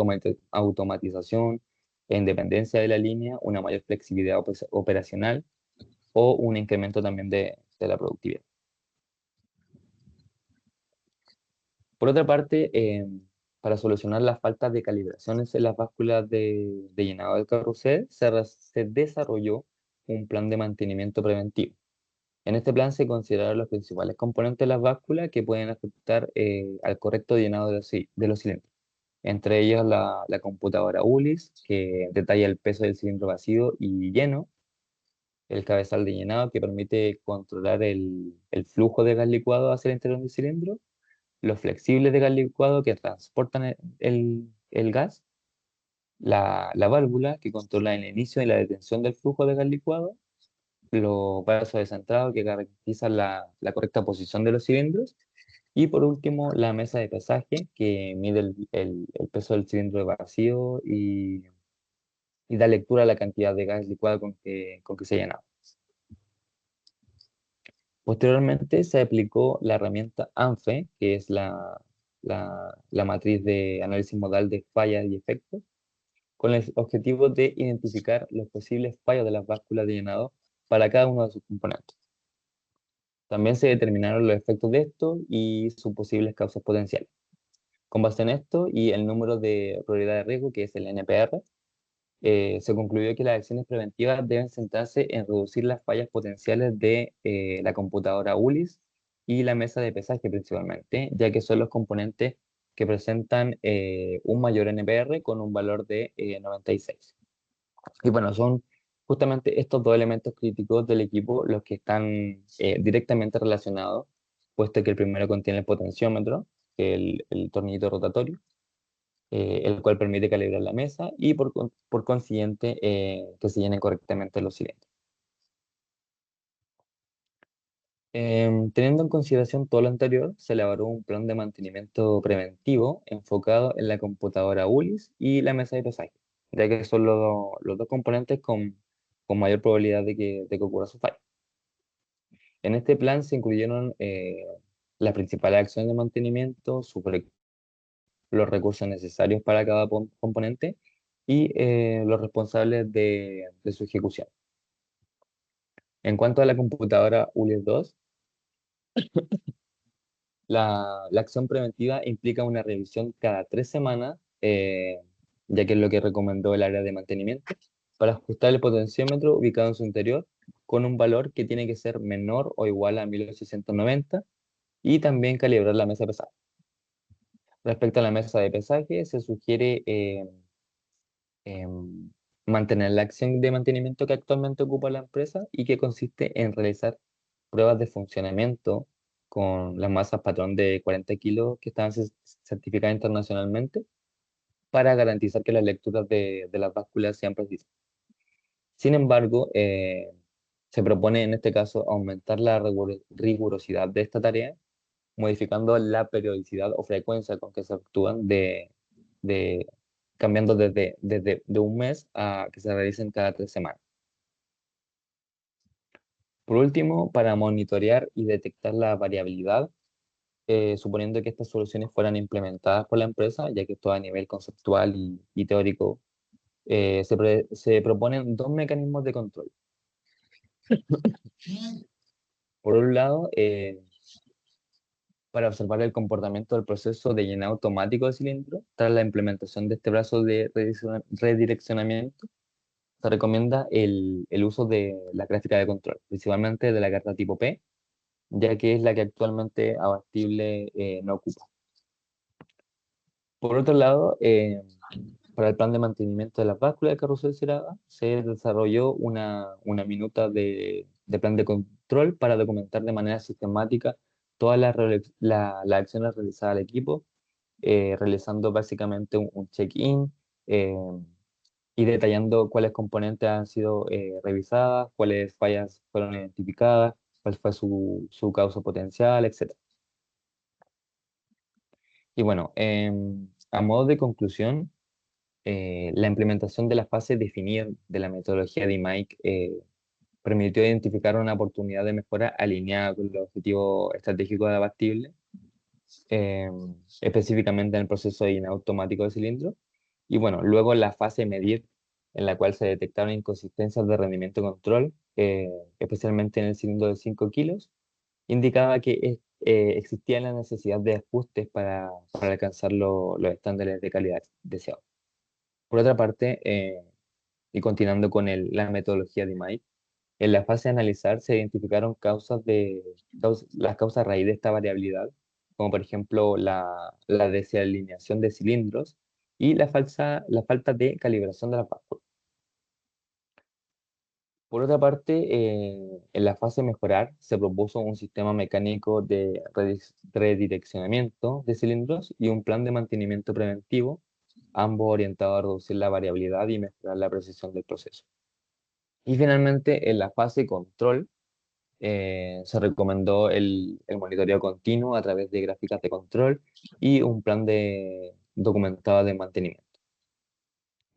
automatización e independencia de la línea, una mayor flexibilidad operacional o un incremento también de la productividad. Por otra parte, para solucionar las faltas de calibraciones en las básculas de llenado del carrusel, se desarrolló un plan de mantenimiento preventivo. En este plan se consideraron los principales componentes de las básculas que pueden afectar al correcto llenado de los cilindros. Entre ellos la computadora ULIS, que detalla el peso del cilindro vacío y lleno, el cabezal de llenado, que permite controlar el flujo de gas licuado hacia el interior del cilindro, los flexibles de gas licuado que transportan el gas, la válvula, que controla el inicio y la detención del flujo de gas licuado, los vasos descentrados que garantizan la correcta posición de los cilindros, y por último la mesa de pesaje que mide el peso del cilindro de vacío y da lectura a la cantidad de gas licuado con que se ha llenado. Posteriormente se aplicó la herramienta ANFE, que es la matriz de análisis modal de fallas y efectos, con el objetivo de identificar los posibles fallos de las básculas de llenado para cada uno de sus componentes. También se determinaron los efectos de esto y sus posibles causas potenciales. Con base en esto y el número de probabilidad de riesgo, que es el NPR, se concluyó que las acciones preventivas deben centrarse en reducir las fallas potenciales de la computadora ULIS y la mesa de pesaje principalmente, ya que son los componentes que presentan un mayor NPR con un valor de 96. Y bueno, son justamente estos dos elementos críticos del equipo los que están directamente relacionados, puesto que el primero contiene el potenciómetro, que es el tornillito rotatorio, el cual permite calibrar la mesa y por consiguiente que se llenen correctamente los cilindros. Teniendo en consideración todo lo anterior, se elaboró un plan de mantenimiento preventivo enfocado en la computadora ULIS y la mesa de pesaje, ya que son los dos componentes con mayor probabilidad de que ocurra su fallo. En este plan se incluyeron las principales acciones de mantenimiento, los recursos necesarios para cada componente y los responsables de su ejecución. En cuanto a la computadora ULIS 2, la acción preventiva implica una revisión cada 3 semanas, ya que es lo que recomendó el área de mantenimiento, para ajustar el potenciómetro ubicado en su interior con un valor que tiene que ser menor o igual a 1890 y también calibrar la mesa de pesaje. Respecto a la mesa de pesaje, se sugiere mantener la acción de mantenimiento que actualmente ocupa la empresa y que consiste en realizar pruebas de funcionamiento con las masas patrón de 40 kilos que están certificadas internacionalmente para garantizar que las lecturas de las básculas sean precisas. Sin embargo, se propone en este caso aumentar la rigurosidad de esta tarea, modificando la periodicidad o frecuencia con que se actúan de cambiando desde de un mes a que se realicen cada 3 semanas. Por último, para monitorear y detectar la variabilidad, suponiendo que estas soluciones fueran implementadas por la empresa, ya que esto a nivel conceptual y teórico, se proponen dos mecanismos de control. Por un lado, para observar el comportamiento del proceso de llenado automático del cilindro, tras la implementación de este brazo de redireccionamiento, se recomienda el uso de la gráfica de control, principalmente de la carta tipo P, ya que es la que actualmente Abastible no ocupa. Por otro lado, para el plan de mantenimiento de las básculas de carrusel cerrada, se desarrolló una minuta de plan de control para documentar de manera sistemática todas las acciones realizadas al equipo, realizando básicamente un check-in y detallando cuáles componentes han sido revisadas, cuáles fallas fueron identificadas, cuál fue su causa potencial, etc. Y bueno, a modo de conclusión, la implementación de la fase definir de la metodología de IMAIC permitió identificar una oportunidad de mejora alineada con los objetivos estratégicos de Abastible, eh, específicamente en el proceso de llenado automático de cilindro. Y bueno, luego la fase medir, en la cual se detectaron inconsistencias de rendimiento y control, especialmente en el cilindro de 5 kilos, indicaba que existía la necesidad de ajustes para alcanzar los estándares de calidad deseados. Por otra parte, y continuando con la metodología de IMAIC, en la fase de analizar se identificaron las causas raíz de esta variabilidad, como por ejemplo la desalineación de cilindros y la falta de calibración de las básculas. Por otra parte, en la fase mejorar se propuso un sistema mecánico de redireccionamiento de cilindros y un plan de mantenimiento preventivo, ambos orientados a reducir la variabilidad y mejorar la precisión del proceso. Y finalmente, en la fase control, se recomendó el monitoreo continuo a través de gráficas de control y un plan documentado de mantenimiento.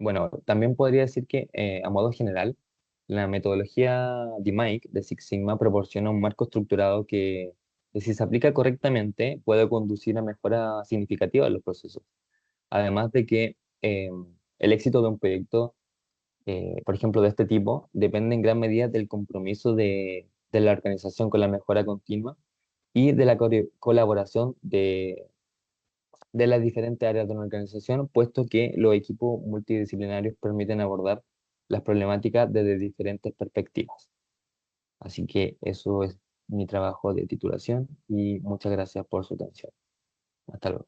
Bueno, también podría decir que, a modo general, La metodología DMAIC de Six Sigma proporciona un marco estructurado que si se aplica correctamente, puede conducir a mejoras significativas en los procesos. Además de que el éxito de un proyecto, por ejemplo, de este tipo, depende en gran medida del compromiso de la organización con la mejora continua y de la colaboración de las diferentes áreas de una organización, puesto que los equipos multidisciplinarios permiten abordar las problemáticas desde diferentes perspectivas. Así que eso es mi trabajo de titulación y muchas gracias por su atención. Hasta luego.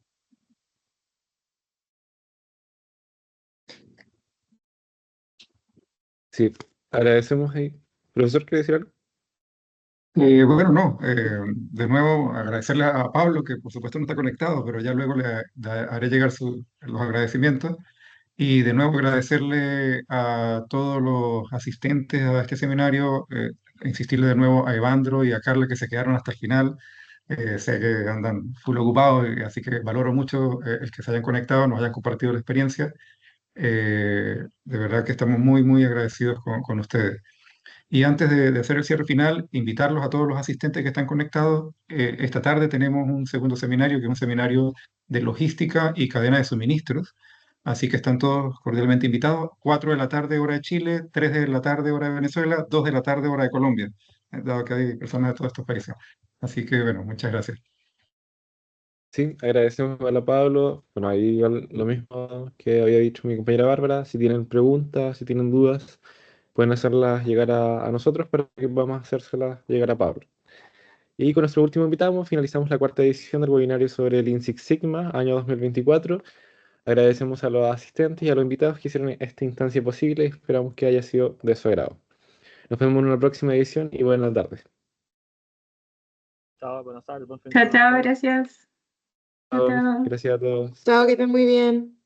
Sí, agradecemos ahí. Profesor, ¿quiere decir algo? Bueno, no, de nuevo agradecerle a Pablo, que por supuesto no está conectado, pero ya luego le haré llegar los agradecimientos. Y de nuevo agradecerle a todos los asistentes a este seminario, insistirle de nuevo a Evandro y a Carla que se quedaron hasta el final. Sé que andan full ocupados, así que valoro mucho el que se hayan conectado, nos hayan compartido la experiencia. De verdad que estamos muy, muy agradecidos con ustedes. Y antes de hacer el cierre final, invitarlos a todos los asistentes que están conectados. Esta tarde tenemos un segundo seminario, que es un seminario de logística y cadena de suministros. Así que están todos cordialmente invitados. 4 de la tarde, hora de Chile, 3 de la tarde, hora de Venezuela, 2 de la tarde, hora de Colombia, dado que hay personas de todos estos países. Así que, bueno, muchas gracias. Sí, agradecemos a la Pablo. Bueno, ahí lo mismo que había dicho mi compañera Bárbara. Si tienen preguntas, si tienen dudas, pueden hacerlas llegar a nosotros para que podamos hacérselas llegar a Pablo. Y con nuestro último invitado finalizamos la cuarta edición del webinario sobre el Lean Six Sigma, año 2024. Agradecemos a los asistentes y a los invitados que hicieron esta instancia posible y esperamos que haya sido de su agrado. Nos vemos en una próxima edición y buenas tardes. Chao, buenas tardes, buen fin de Chao, semana a chao, todos. gracias. Chao, chao. Gracias a todos. Chao, que estén muy bien.